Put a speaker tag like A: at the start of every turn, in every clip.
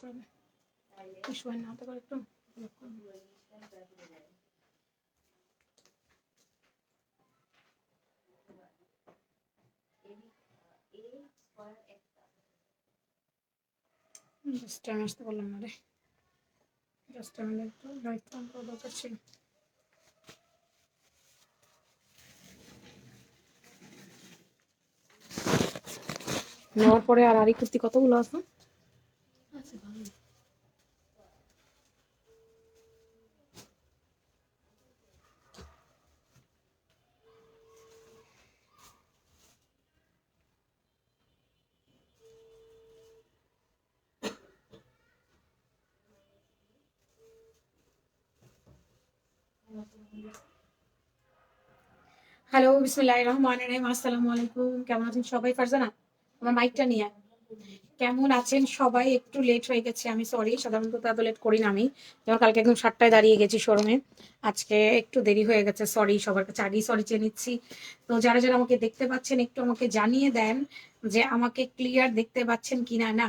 A: করে দেন। সময় না হতে পারে একটু ব্লক করে দেন। জাস্ট আমি আসতে বললাম না রে, জাস্ট আমি একটু লাইট অন করা দরকার ছিল। নেওয়ার পরে আর আরি কুর্তি কতগুলো আছে? আচ্ছা ভালো। হ্যালো, বিসমিল্লাহির রহমানির রহিম। আসসালামু আলাইকুম। কেমন আছেন সবাই? ফারজানা, আমার মাইকটা নিয়ে। কেমন আছেন সবাই? একটু লেট হয়ে গেছে, আমি সরি। সাধারণত এত লেট করি না আমি, যেমন কালকে একদম 7টায় দাঁড়িয়ে গেছি শোরুমে, আজকে একটু দেরি হয়ে গেছে। সরি, সবার কাছে আগেই সরি চেয়ে নিচ্ছি। তো যারা যারা আমাকে দেখতে পাচ্ছেন একটু আমাকে জানিয়ে দেন যে আমাকে ক্লিয়ার দেখতে পাচ্ছেন কিনা। না,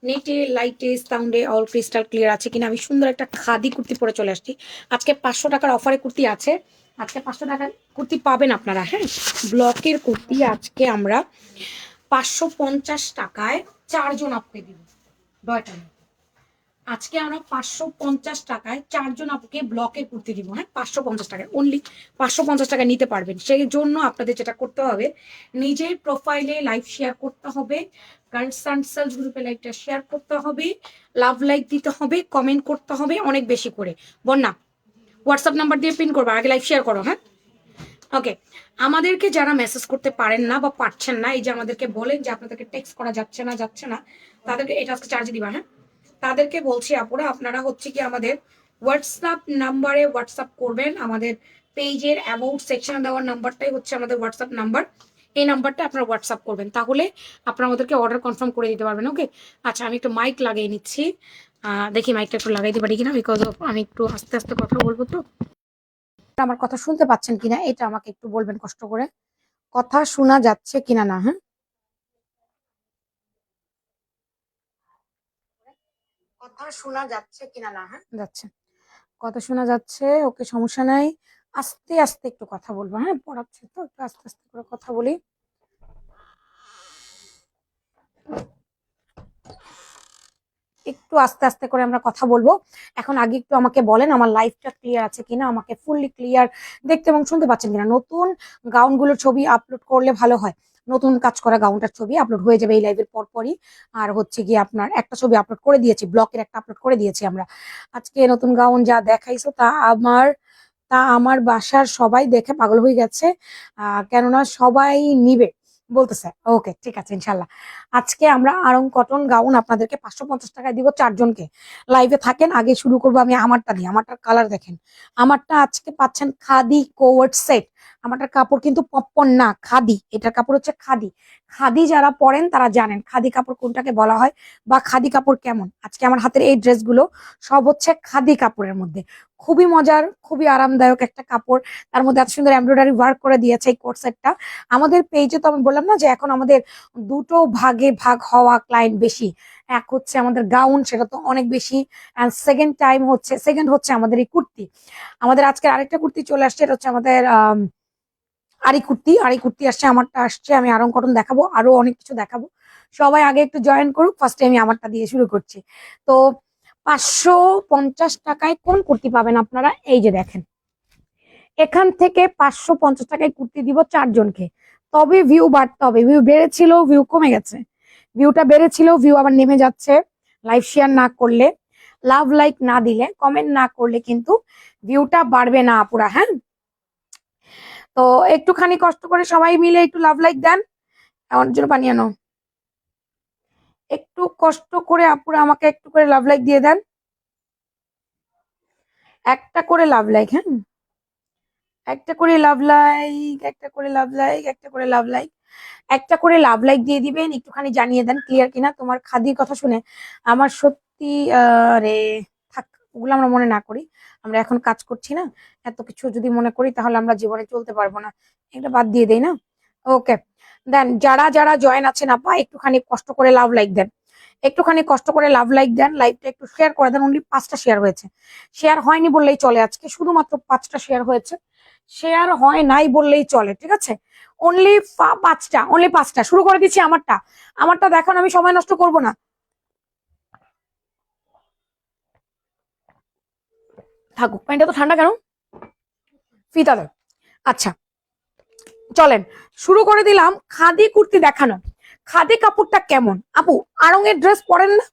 A: নেটে লাইটে সাউন্ডে অল ক্রিস্টাল ক্লিয়ার আছে কিনা। আমি সুন্দর একটা খাদি কুর্তি পরে চলে আসছি। আজকে 500 টাকার অফারে কুর্তি আছে। আজকে 500 টাকার কুর্তি পাবেন আপনারা। হ্যাঁ, ব্লকের কুর্তি আজকে আমরা 550 টাকায় 4জন আপকে দিব। দয়টা আজকে আমরা 550 টাকায় 4জন আপুকে ব্লকের কুর্তি দিব। হ্যাঁ, 550 টাকায় অনলি 550 টাকায় নিতে পারবেন। সেই জন্য আপনাদের যেটা করতে হবে, নিজের প্রোফাইলে লাইভ শেয়ার করতে হবে, গার্লস অ্যান্ড সেলস গ্রুপে লাইভটা শেয়ার করতে হবে, লাভ লাইক দিতে হবে, কমেন্ট করতে হবে অনেক বেশি করে। বন্যা, হোয়াটসঅ্যাপ নাম্বার দিয়ে পিন করবো, আগে লাইভ শেয়ার করো। হ্যাঁ, ওকে। আমাদেরকে যারা মেসেজ করতে পারেন না বা পারছেন না, এই যে আমাদেরকে বলেন যে আপনাদেরকে টেক্সট করা যাচ্ছে না, তাদেরকে এটা আজকে চার্জ দিবা। হ্যাঁ, তাদেরকে বলছি আপুরা, আপনারা হচ্ছে কি আমাদের হোয়াটসঅ্যাপ নাম্বারে হোয়াটসঅ্যাপ করবেন। আমাদের পেজের অ্যাবাউট সেকশনে দেওয়ার নাম্বারটাই হচ্ছে আমাদের হোয়াটসঅ্যাপ নাম্বার। এই নাম্বারটা আপনারা হোয়াটসঅ্যাপ করবেন, তাহলে আপনারা আমাদেরকে অর্ডার কনফার্ম করে দিতে পারবেন। ওকে, আচ্ছা আমি একটু মাইক লাগিয়ে নিচ্ছি। দেখি মাইকটা একটু লাগাই দিতে পারি কিনা, বিকজ অফ আমি একটু আস্তে আস্তে কথা বলবো। তো আমার কথা শুনতে পাচ্ছেন কিনা এটা আমাকে একটু বলবেন কষ্ট করে, কথা শোনা যাচ্ছে কিনা। না, হ্যাঁ, কথা শোনা যাচ্ছে কিনা। না, হ্যাঁ, যাচ্ছে, কথা শোনা যাচ্ছে। ওকে, সমস্যা নাই। আস্তে আস্তে একটু কথা বলবো। হ্যাঁ, পড়াচ্ছে তো, একটু আস্তে আস্তে করে কথা বলি। একটু আস্তে আস্তে করে আমরা কথা বলবো। এখন আগে একটু আমাকে বলেন আমার লাইফটা ক্লিয়ার আছে কিনা, আমাকে ফুললি ক্লিয়ার দেখতে এবং শুনতে পাচ্ছেন কিনা। নতুন গাউনগুলোর ছবি আপলোড করলে ভালো হয়। নতুন কাজ করা গাউনটার ছবি আপলোড হয়ে যাবে এই লাইভের পরপরই। আর হচ্ছে গিয়ে আপনার একটা ছবি আপলোড করে দিয়েছি, ব্লকের একটা আপলোড করে দিয়েছি আমরা। আজকে নতুন গাউন যা দেখাইছো তা আমার বাসার সবাই দেখে পাগল হয়ে গেছে। কেননা সবাই নিবে বলতেছে। ওকে, ঠিক আছে, ইনশাল্লাহ। আজকে আমরা আরং কটন গাউন আপনাদেরকে 550 টাকায় দিব 4জনকে। লাইভে থাকেন, আগে শুরু করবো আমি আমারটা দিয়ে। আমারটার কালার দেখেন। আমারটা আজকে পাচ্ছেন খাদি কোয়ার্ড সেট। আমারটার কাপড় কিন্তু পপকর্ন না, খাদি। এটার কাপড় হচ্ছে খাদি। খাদি যারা পরেন তারা জানেন খাদি কাপড় কোনটাকে বলা হয় বা খাদি কাপড় কেমন। আজকে আমার হাতের এই ড্রেসগুলো সব হচ্ছে খাদি কাপড়ের মধ্যে। খুবই মজার, খুবই আরামদায়ক একটা কাপড়। তার মধ্যে এত সুন্দর এমব্রয়ডারি ওয়ার্ক করে দিয়েছে এই কোট সেটটা। আমাদের পেজে তো আমি বললাম না যে এখন আমাদের দুটো ভাগে ভাগ হওয়া ক্লায়েন্ট বেশি। এক হচ্ছে আমাদের গাউন, সেটা তো অনেক বেশি। অ্যান্ড সেকেন্ড হচ্ছে আমাদের এই কুর্তি। আমাদের আজকের আরেকটা কুর্তি চলে আসছে, এটা হচ্ছে আমাদের আরি কুর্তি আসছে। আমারটা আসছে, আমি আরং কটন দেখাবো, আরো অনেক কিছু দেখাবো। সবাই আগে একটু জয়েন করুক। ফার্স্টে আমি আমারটা দিয়ে শুরু করছি। তো 550 টাকায় কোন কুর্তি পাবেন আপনারা? এই যে দেখেন, এখান থেকে 550 টাকায় কুর্তি দিব 4জনকে। তবে ভিউ বাড়তে হবে। ভিউ বেড়েছিল, ভিউ কমে গেছে। ভিউটা বেড়েছিল, ভিউ আবার নেমে যাচ্ছে। লাইভ শেয়ার না করলে, লাভ লাইক না দিলে, কমেন্ট না করলে কিন্তু ভিউটা বাড়বে না আপুরা। হ্যাঁ, তো একটুখানি কষ্ট করে সবাই মিলে একটু লাভ লাইক দেন। আমার জন্য পানি আনো। একটু কষ্ট করে আপুরা আমাকে একটু করে লাভ লাইক দিয়ে দেন। একটা করে লাভ লাইক। হ্যাঁ, একটা করে লাভ লাইক, একটা করে লাভ লাইক, একটা করে লাভ লাইক, একটা করে লাভ লাইক দিয়ে দিবেন। একটুখানি জানিয়ে দেন ক্লিয়ার কিনা। তোমার খাদির কথা শুনে আমার সত্যি রে, থাক, ওগুলো আমরা মনে না করি। আমরা এখন কাজ করছি না, এত কিছু যদি মনে করি তাহলে আমরা জীবনে চলতে পারবো না। এটা বাদ দিয়ে দেই না। ওকে, দেন যারা যারা জয়েন আছেন আপা একটুখানি কষ্ট করে লাভ লাইক দেন। একটুখানি কষ্ট করে লাভ লাইক দেন, লাইভটা একটু শেয়ার করে দেন। অনলি 5টা শেয়ার হয়েছে, শেয়ার হয়নি বললেই চলে, আজকে শুধুমাত্র 5টা শেয়ার হয়েছে, শেয়ার হয় নাই বললেই চলে, ঠিক আছে? অনলি 5টা, অনলি 5টা। শুরু করে দিচ্ছি আমারটা, আমারটা দেখান, আমি সময় নষ্ট করব না। থাকুক, প্যান্টটা তো ঠান্ডা কেন, ফিতা দাও। আচ্ছা চলেন শুরু করে দিলাম খাদি কুর্তি দেখানো। খাদি কাপড়টা কেমন আপু? আড়ং-এর ড্রেস পরেন না?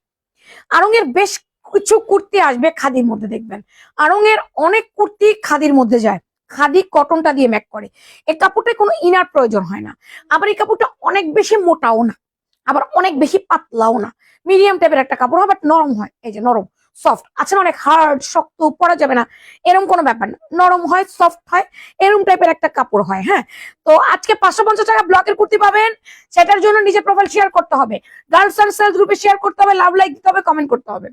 A: আড়ং-এর বেশ কিছু কুর্তি আসবে খাদির মধ্যে, দেখবেন আড়ং-এর অনেক কুর্তি খাদির মধ্যে যায়, খাদি কটনটা দিয়ে ম্যাক করে। এই কাপড়টায় কোনো ইনার প্রয়োজন হয় না, আবার এই কাপড়টা অনেক বেশি মোটাও না, আবার অনেক বেশি পাতলাও না, মিডিয়াম টাইপের একটা কাপড় হয়, বাট নরম হয়, এই যে নরম সফট। আছে না অনেক হার্ড শক্ত পরা যাবে না, এরকম কোনো ব্যাপার না, নরম হয় সফট হয়, এরকম টাইপের একটা কাপড় হয়। হ্যাঁ, তো আজকে 550 টাকা ব্লকের কুর্তি পাবেন, সেটার জন্য নিজের প্রোফাইল শেয়ার করতে হবে, গার্লস অ্যান্ড সেলস গ্রুপে শেয়ার করতে হবে, লাভ লাইক দিতে হবে, কমেন্ট করতে হবে।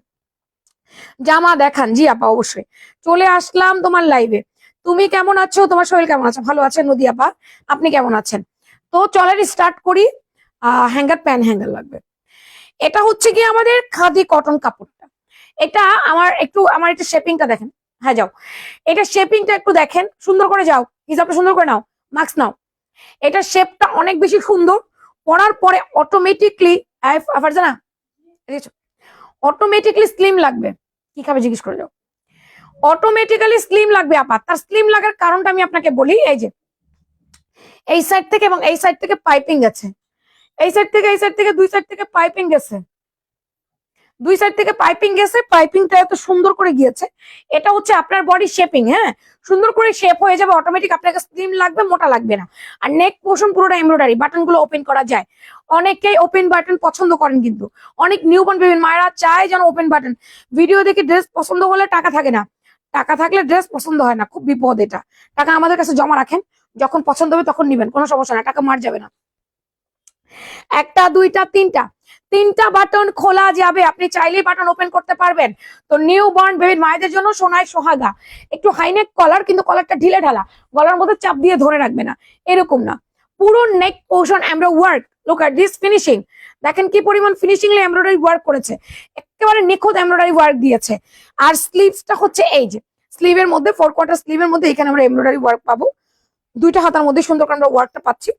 A: জামা দেখান। জি আপা অবশ্যই, চলে আসলাম তোমার লাইভে। তুমি কেমন আছো? তোমার শরীর কেমন আছে? ভালো আছেন নদী আপা, আপনি কেমন আছেন? তো চলেন স্টার্ট করি। হ্যাঙ্গার, প্যান হ্যাঙ্গার লাগবে। এটা হচ্ছে কি আমাদের খাদি কটন কাপড়টা। এটা আমার একটা শেপিংটা দেখেন। হ্যাঁ যাও, এটা শেপিংটা একটু দেখেন, সুন্দর করে যাও, হিসাবটা সুন্দর করে নাও, মাস্ক নাও। এটা শেপটা অনেক বেশি সুন্দর, পরার পরে অটোমেটিকলি ফারজানা অটোমেটিকলি স্লিম লাগবে। কি খাবে জিজ্ঞেস করে যাও। অটোমেটিক্যালি স্লিম লাগবে আপা। তার স্লিম লাগার কারণটা আমি আপনাকে বলি, এই যে এই সাইড থেকে এবং এই সাইড থেকে পাইপিং গেছে, এই সাইড থেকে এই সাইড থেকে দুই সাইড থেকে পাইপিং গেছে, দুই সাইড থেকে পাইপিং গেছে, পাইপিংটা এত সুন্দর করে গিয়েছে। এটা হচ্ছে আপনার বডি শেপিং। হ্যাঁ, সুন্দর করে শেপ হয়ে যাবে অটোমেটিক, আপনাকে স্লিম লাগবে, মোটা লাগবে না। আর নেক পোর্শন পুরোটা এমব্রয়ডারি, বাটন গুলো ওপেন করা যায়। অনেকেই ওপেন বাটন পছন্দ করেন, কিন্তু অনেক নিউবর্ন বেবি মায়েরা চায় যেন ওপেন বাটন। ভিডিও দেখে ড্রেস পছন্দ হলে টাকা থাকে না, টাকা থাকলে ড্রেস পছন্দ হয় না, খুব বিপদ এটা। টাকা আমাদের কাছে জমা রাখেন, যখন পছন্দ হবে তখন নিবেন, কোনো সমস্যা না, টাকা মার যাবে না। একটা, দুইটা, তিনটা বাটন খোলা যাবে, আপনি চাইলেই বাটন ওপেন করতে পারবেন। তো নিউ বর্ন বেবির মায়েদের জন্য সোনায় সোহাগা, একটু হাইনেক কলার, কিন্তু কলারটা ঢিলে ঢালা, গলার মধ্যে চাপ দিয়ে ধরে রাখবে না, এরকম না। পুরো নেক portion embroidery work. Look at this finishing, দেখেন কি পরিমাণ ফিনিশিং এমব্রয়ডারি ওয়ার্ক করেছে, একেবারে নিখুঁত এমব্রয়ডারি ওয়ার্ক দিয়েছে। আর স্লিভসটা হচ্ছে এই যে স্লিভের মধ্যে, 4 কোয়ার্টার স্লিভের মধ্যে এখানে আমরা এমব্রয়ডারি ওয়ার্ক পাবো। দুইটা হাতার মধ্যে সুন্দর করে আমরা ওয়ার্কটা পাচ্ছি।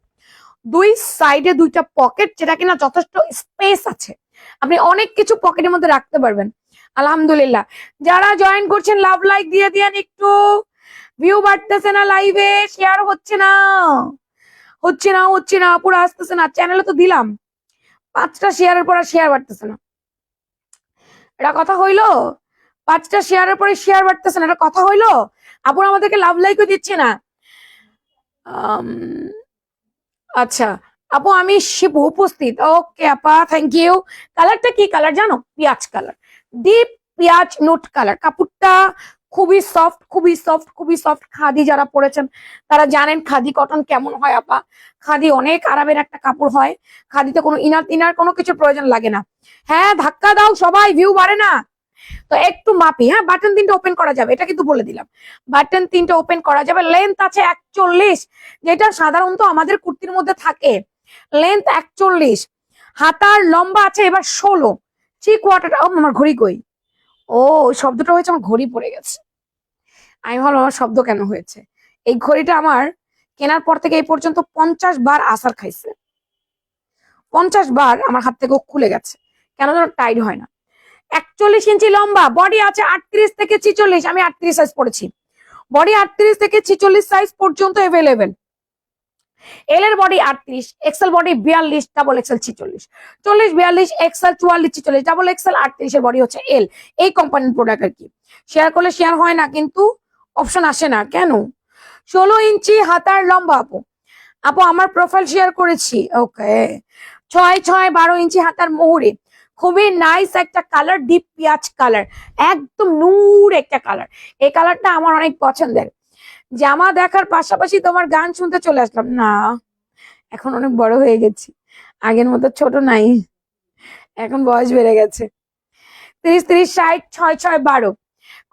A: দুই সাইডে দুইটা পকেট, যেটা কিনা যথেষ্ট স্পেস আছে, আপনি অনেক কিছু পকেটের মধ্যে রাখতে পারবেন। আলহামদুলিল্লাহ, যারা জয়েন করছেন লাভ লাইক দিয়ে দিয়েন একটু। ভিউ বাড়তেছে না, লাইভে শেয়ার হচ্ছে না, হচ্ছে না পুরো আসতেছে না। চ্যানেলে তো দিলাম 5টা শেয়ারের পর শেয়ার বাড়তেছে না, এটা কথা হইলো? 5টা শেয়ারের পরে শেয়ার বাড়তেছে না, এটা কথা হইলো? আপুরা আমাদেরকে লাভ লাইকও দিচ্ছে না। আচ্ছা আপু, আমি শিবু উপস্থিত। ওকে আপা, থ্যাংক ইউ। কালারটা কি কালার জানো? পেঁয়াজ কালার, ডিপ পেঁয়াজ নোট কালার। কাপড়টা খুবই সফট, খুবই সফট, খুবই সফট। খাদি যারা পরেছেন তারা জানেন খাদি কটন কেমন হয় আপা। খাদি অনেক আরামের একটা কাপড় হয়, খাদিতে কোনো ইনার টিনার কোনো কিছু প্রয়োজন লাগে না। হ্যাঁ ধাক্কা দাও সবাই, ভিউ বাড়ে না তো একটু মাপি। হ্যাঁ, বাটন 3টা ওপেন করা যাবে, এটা কিন্তু বলে দিলাম, বাটন 3টা ওপেন করা যাবে। লেন্থ আছে 41, যেটা সাধারণত আমাদের কুর্তির মধ্যে থাকে। লেন্থ 41, হাতার লম্বা আছে এবার 16। 3 কোয়ার্টার। আমার ঘড়ি কই? ও শব্দটা হয়েছে, আমার ঘড়ি পড়ে গেছে। আমি ভাবলাম আমার শব্দ কেন হয়েছে। এই ঘড়িটা আমার কেনার পর থেকে এই পর্যন্ত 50 বার আসার খাইছে, 50 বার আমার হাত থেকে খুলে গেছে, কেন যেন টাইট হয় না। 41 ইঞ্চি লম্বা, বডি আছে 38 থেকে 46, আমি 38 সাইজ পড়েছি। বডি 38 থেকে 46 সাইজ পর্যন্ত এভেলেবেল। এল এর body 38, XL body 42, double XL 46, 40, 42, XL 44, 46, double XL 38 এর বডি হচ্ছে এল। এই কোম্পানির প্রোডাক্ট আর কি। শেয়ার করলে শেয়ার হয় না, কিন্তু অপশন আসে না কেন? 16 ইঞ্চি হাতার লম্বা আপু। আপু আমার প্রোফাইল শেয়ার করেছি, ওকে। 6 12 ইঞ্চি হাতার মুহুরি, খুবই নাইস একটা কালার, ডিপ পেঁয়াজ কালার, একদম নূর একটা কালার। এই কালারটা আমার অনেক পছন্দের। জামা দেখার পাশাপাশি তোমার গান শুনতে চলে আসলাম। না, এখন অনেক বড় হয়ে গেছি, আগের মতো ছোট নাই, এখন বয়স বেড়ে গেছে। 30 30 60 6 6 12,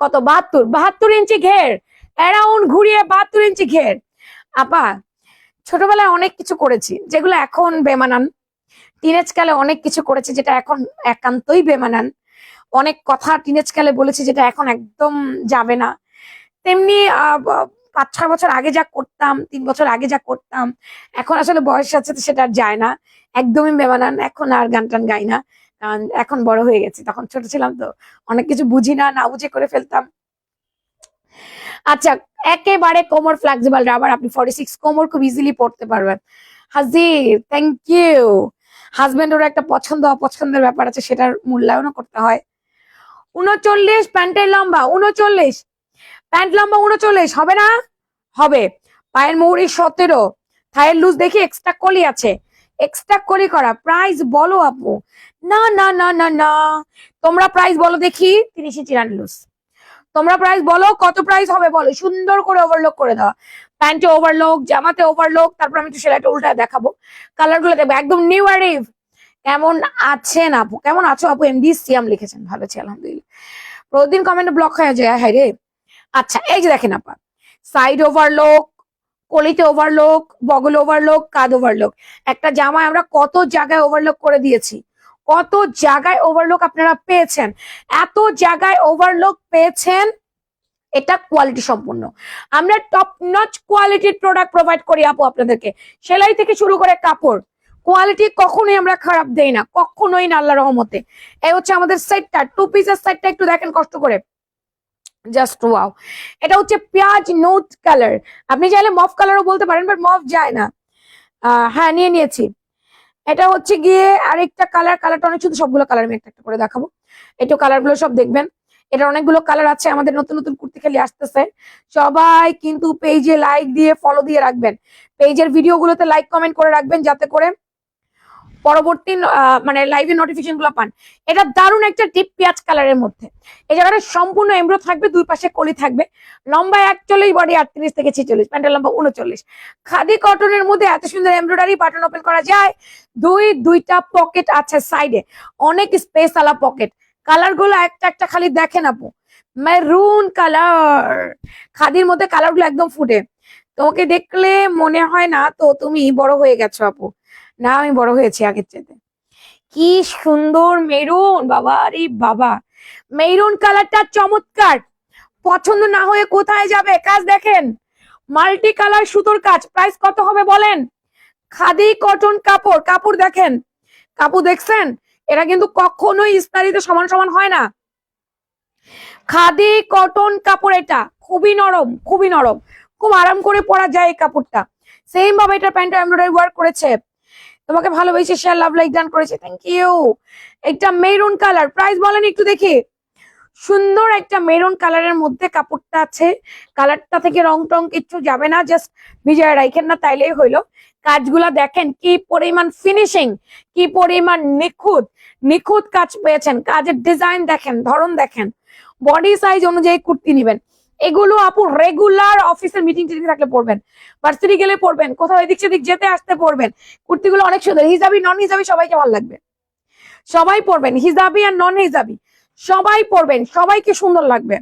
A: কত 72 ইঞ্চি ঘের, অ্যারাউন্ড ঘুরিয়ে 72 ইঞ্চি ঘের। আপা ছোটবেলায় অনেক কিছু করেছি যেগুলো এখন বেমানান, টিনেজ কালে অনেক কিছু করেছে যেটা এখন একান্তই বেমানান, অনেক কথা টিনেজ কালে বলেছে যেটা এখন একদম যাবে না। তেমনি 5-6 বছর আগে যা করতাম, 3 বছর আগে যা করতাম, এখন আসলে বয়সের সাথে সাথে সেটা আর যায় না, একদমই বেমানান। এখন আর গান টান গাই না, কারণ এখন বড় হয়ে গেছি। তখন ছোট ছিলাম তো অনেক কিছু বুঝি না, না বুঝে করে ফেলতাম। আচ্ছা, একেবারে কোমর ফ্লেক্সিবল রাবার, আপনি 46 কোমর খুব ইজিলি পড়তে পারবেন। হাজির, থ্যাংক ইউ। হাজবেন্ডেরও একটা পছন্দ অপছন্দের ব্যাপার আছে, সেটার মূল্যায়নও করতে হয়। 39 প্যান্টের লম্বা, 39 প্যান্ট লম্বা, 39 হবে না? হবে। পায়ের মৌরি 17, থায়ের লুজ দেখি এক্সট্রা কলি আছে, এক্সট্রা কলি করা। প্রাইস বলো আপু। না না না না না, তোমরা প্রাইস বলো দেখি। 30 চিরান লুজ, তোমরা প্রাইস বলো, কত প্রাইস হবে বলো। সুন্দর করে ওভারলোক করে দেওয়া, প্যান্টে ওভারলোক, জামাতে ওভারলোক। তারপর আমি একটু সেলাইটা উল্টায় দেখাবো, কালার গুলো দেখবো একদম নিউ অ্যারিভ। কেমন আছেন আপু, কেমন আছো আপু? এমডি সিয়াম লিখেছেন, ভালো আছি আলহামদুলিল্লাহ। প্রতিদিন কমেন্টে ব্লক হয়ে যায়, হাই রে। আচ্ছা, এই যে দেখেন আপা, সাইড ওভারলোক, কলিতে ওভারলোক, বগল ওভারলোক, কাঁধ ওভারলোক। একটা জামায় আমরা কত জায়গায় ওভারলোক করে দিয়েছি, কত জায়গায় ওভারলোক আপনারা পেয়েছেন, এত জায়গায় ওভারলোক পেয়েছেন। এটা কোয়ালিটি সম্পূর্ণ, আমরা টপ নচ কোয়ালিটির প্রোডাক্ট প্রোভাইড করি আপু আপনাদেরকে। সেলাই থেকে শুরু করে কাপড় কোয়ালিটি কখনোই আমরা খারাপ দেই না, কখনোই না, আল্লাহর রহমতে। এই হচ্ছে আমাদের সেটটা, 2 পিসের সেটটা, একটু দেখেন কষ্ট করে, জাস্ট ওয়াও। এটা হচ্ছে পেঁয়াজ নোট কালার, আপনি চাইলে মফ কালারও বলতে পারেন, বাট মফ যায় না। হ্যাঁ, নিয়ে নিয়েছি। এটা হচ্ছে গিয়ে আরেকটা কালার, কালারটা অনেক শুধু, সবগুলো কালার আমি একটা একটা করে দেখাবো, একটু কালার গুলো সব দেখবেন। এটা অনেকগুলো কালার আছে, আমাদের নতুন নতুন কুর্তি খালি আসতেছে। সবাই কিন্তু পেজে লাইক দিয়ে ফলো দিয়ে রাখবেন, পেজের ভিডিও গুলোতে লাইক কমেন্ট করে রাখবেন, যাতে করে পরবর্তী মানে লাইভের নোটিফিকেশন গুলো পান। এটা দারুণ একটা ডিপ পেঁয়াজ কালারের মধ্যে, এই জায়গাটা সম্পূর্ণ এমব্রো থাকবে, দুই পাশে কলি থাকবে। লম্বা 41, বডি 38 থেকে 46, প্যান্টের লম্বা 39। খাদি কটনের মধ্যে এত সুন্দর এমব্রয়ডারি, বাটন ওপেন করা যায়, দুইটা পকেট আছে সাইডে, অনেক স্পেস আলা পকেট। কালার গুলো একটা একটা খালি দেখেন আপু, মেরুন কালার। খাদির মধ্যে কালার গুলো একদম ফুটে, তোমাকে দেখলে মনে হয় না তো তুমি বড় হয়ে গেছো আপু। না, আমি বড় হয়েছি আগের চাইতে। কি সুন্দর মেরুন, বাবা রে বাবা, মেরুন কালারটা চমৎকার। পছন্দ না হয়ে কোথায় যাবে? কাজ দেখেন, মাল্টি কালার সুতোর কাজ। প্রাইস কত হবে বলেন? খাদি কটন কাপড়, কাপড় দেখেন, কাপড় দেখছেন? এটা কিন্তু কখনোই ইস্তারিতে সমান সমান হয় না। খাদি কটন কাপড়, এটা খুবই নরম, খুবই নরম, খুব আরাম করে পরা যায় এই কাপড়টা। সেম ভাবে এটা প্যান্ট এমব্রয়ডারি ওয়ার্ক করেছে। তোমাকে ভালোবেসে শেয়ার লাভ লাইক ডান করেছে, থ্যাংক ইউ। একটা মেরুন কালার, প্রাইস বলেন একটু দেখি। সুন্দর একটা মেরুন কালারের মধ্যে কাপড়টা আছে, কালারটা থেকে রং টং কিচ্ছু যাবে না, জাস্ট ভিজায় রাখেন না তাইলেই হইলো। কাজগুলা দেখেন কি পরিমাণ ফিনিশিং, কি পরিমাণ নিখুঁত, নিখুঁত কাজ পেয়েছেন। কাজের ডিজাইন দেখেন, ধরন দেখেন। বডি সাইজ অনুযায়ী কুর্তি নিবেন। এগুলো আপু রেগুলার অফিসের মিটিং টিটিং থাকলে পড়বেন, ভার্সিটি গেলে পড়বেন, কোথাও এদিক সেদিক যেতে আসতে পড়বেন। কুর্তিগুলো অনেক সুন্দর, হিজাবি নন হিজাবি সবাইকে ভালো লাগবে, সবাই পড়বেন, হিজাবি আর নন হিজাবি সবাই পড়বেন, সবাইকে সুন্দর লাগবে।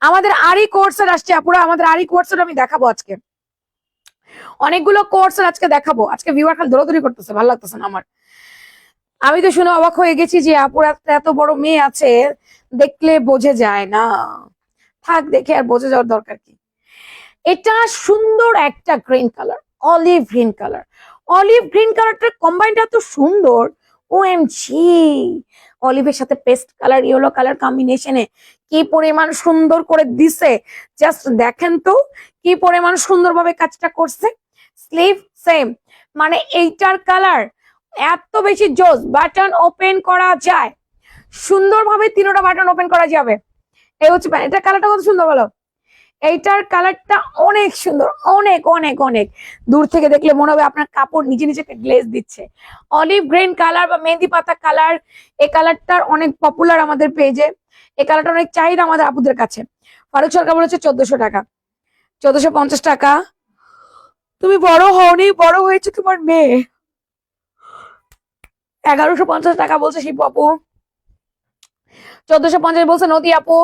A: আমাদের আরি কোর্সের আসছে আপুরা, আমাদের আরি কোর্সের আমি দেখাবো আজকে, অনেকগুলো কোর্সের আজকে দেখাবো। আজকে ভিউয়ার খালি দৌড়াদৌড়ি করতেছে, ভালো লাগতেছে না আমার। আমি তো শুনে অবাক হয়ে গেছি যে আপুরা এত বড় মেয়ে আছে, দেখলে বোঝে যায় না। থাক, দেখে আর বোঝে যাওয়ার দরকার কি। এটা সুন্দর একটা green colour, olive green colour, olive green কালারটার কম্বাইনটা এত সুন্দর, ওএমজি। অলিভের সাথে পেস্ট কালার, ইয়েলো কালার কম্বিনেশনে কি পরিমাণ সুন্দর করে দিছে, জাস্ট দেখেন তো কি পরিমাণ সুন্দরভাবে কাজটা করছে। স্লিভ সেম, মানে এইটার কালার এত বেশি জোস, বাটন ওপেন করা যায় সুন্দরভাবে, তিনোটা বাটন ওপেন করা যাবে। এই হচ্ছে এটা, কালারটা কত সুন্দর বলো। এইটার কালারটা অনেক সুন্দর, অনেক অনেক অনেক। দূর থেকে দেখলে মনে হবে আপনার কাপড় নিজে নিজেকে গ্লেজ দিচ্ছে। অলিভ গ্রিন কালার বা মেহেন্দি পাতা কালার, এই কালারটার অনেক পপুলার আমাদের পেজে, এই কালারটা অনেক চাহিদা আমাদের আপুদের কাছে। ফারুক সরকার বলেছে 1400 টাকা, 1450 টাকা। তুমি বড় হওনি, বড় হয়েছে তোমার মেয়ে। 1150 টাকা বলছে শিবু আপু, 1450 বলছে নদী আপু,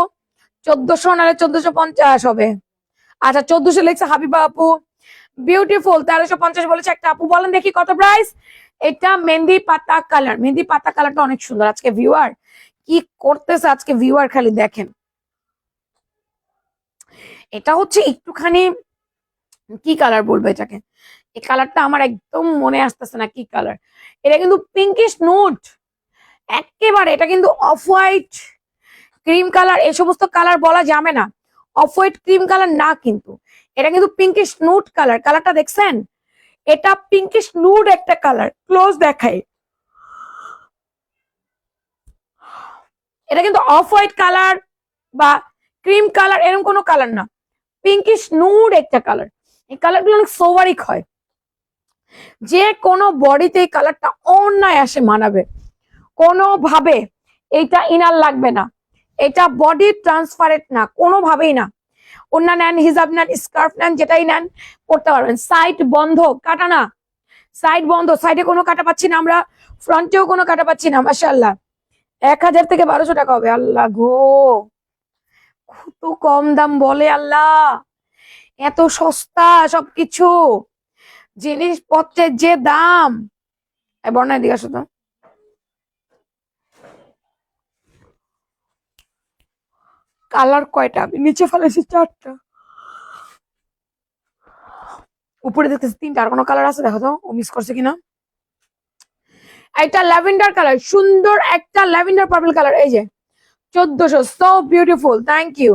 A: 1400 নাহলে 1450 হবে। আচ্ছা, 1400 লিখছে হাবিবা আপু। বিউটিফুল 1350 বলেছে একটা আপু, বলেন দেখি কত প্রাইস। এটা মেহেন্দি পাতা কালার, মেহেন্দি পাতা কালারটা অনেক সুন্দর। আজকে ভিউয়ার কি করতেছে, আজকে ভিউয়ার খালি দেখেন। এটা হচ্ছে একটুখানি কি কালার বলবো এটাকে, এই কালারটা আমার একদম মনে আসতেছে না কি কালার। এটা কিন্তু পিঙ্কিশ নুড একেবারে, এটা কিন্তু অফ হোয়াইট ক্রিম কালার এই সমস্ত কালার বলা যাবে না, অফ হোয়াইট ক্রিম কালার না, কিন্তু এটা কিন্তু পিঙ্কিশ নুড কালার। কালারটা দেখছেন, এটা পিঙ্কিশ নুড একটা কালার, ক্লোজ দেখাই। এটা কিন্তু অফ হোয়াইট কালার বা ক্রিম কালার এরকম কোনো কালার না, পিঙ্কিশ নুড একটা কালার। এই কালারগুলো অনেক সোভারিক হয়, যে কোনো বডিতে এই কালারটা অনায়াসে মানাবে, কোনোভাবে এইটা ইনার লাগবে না, এটা বডি ট্রান্সপারেন্ট না কোনোভাবেই না। ওন্না নেন, হিজাব নেন, স্কার্ফ নেন, যেটাই নেন পড়তে পারবেন। সাইড বন্ধ, কাটা না, সাইড বন্ধ, সাইডে কোনো কাটা পাচ্ছি না আমরা, ফ্রন্টেও কোনো কাটা পাচ্ছি না। মাশাআল্লাহ 1000 থেকে 1200 টাকা হবে। আল্লাহ গো, কত কম দাম বলে আল্লাহ, এত সস্তা সবকিছু, জিনিসপত্রের যে দাম। বর্ণায় দিকে আসো তো। কালার কয়টা, আমি নিচে ফেলেছি 4টা, উপরে দেখতেছি 3টা, আর কোনো কালার আছে দেখো তো, ও মিস করছে কিনা। এটা ল্যাভেন্ডার কালার, সুন্দর একটা ল্যাভেন্ডার পার্পল কালার, এই যে 1400, সো বিউটিফুল, থ্যাংক ইউ।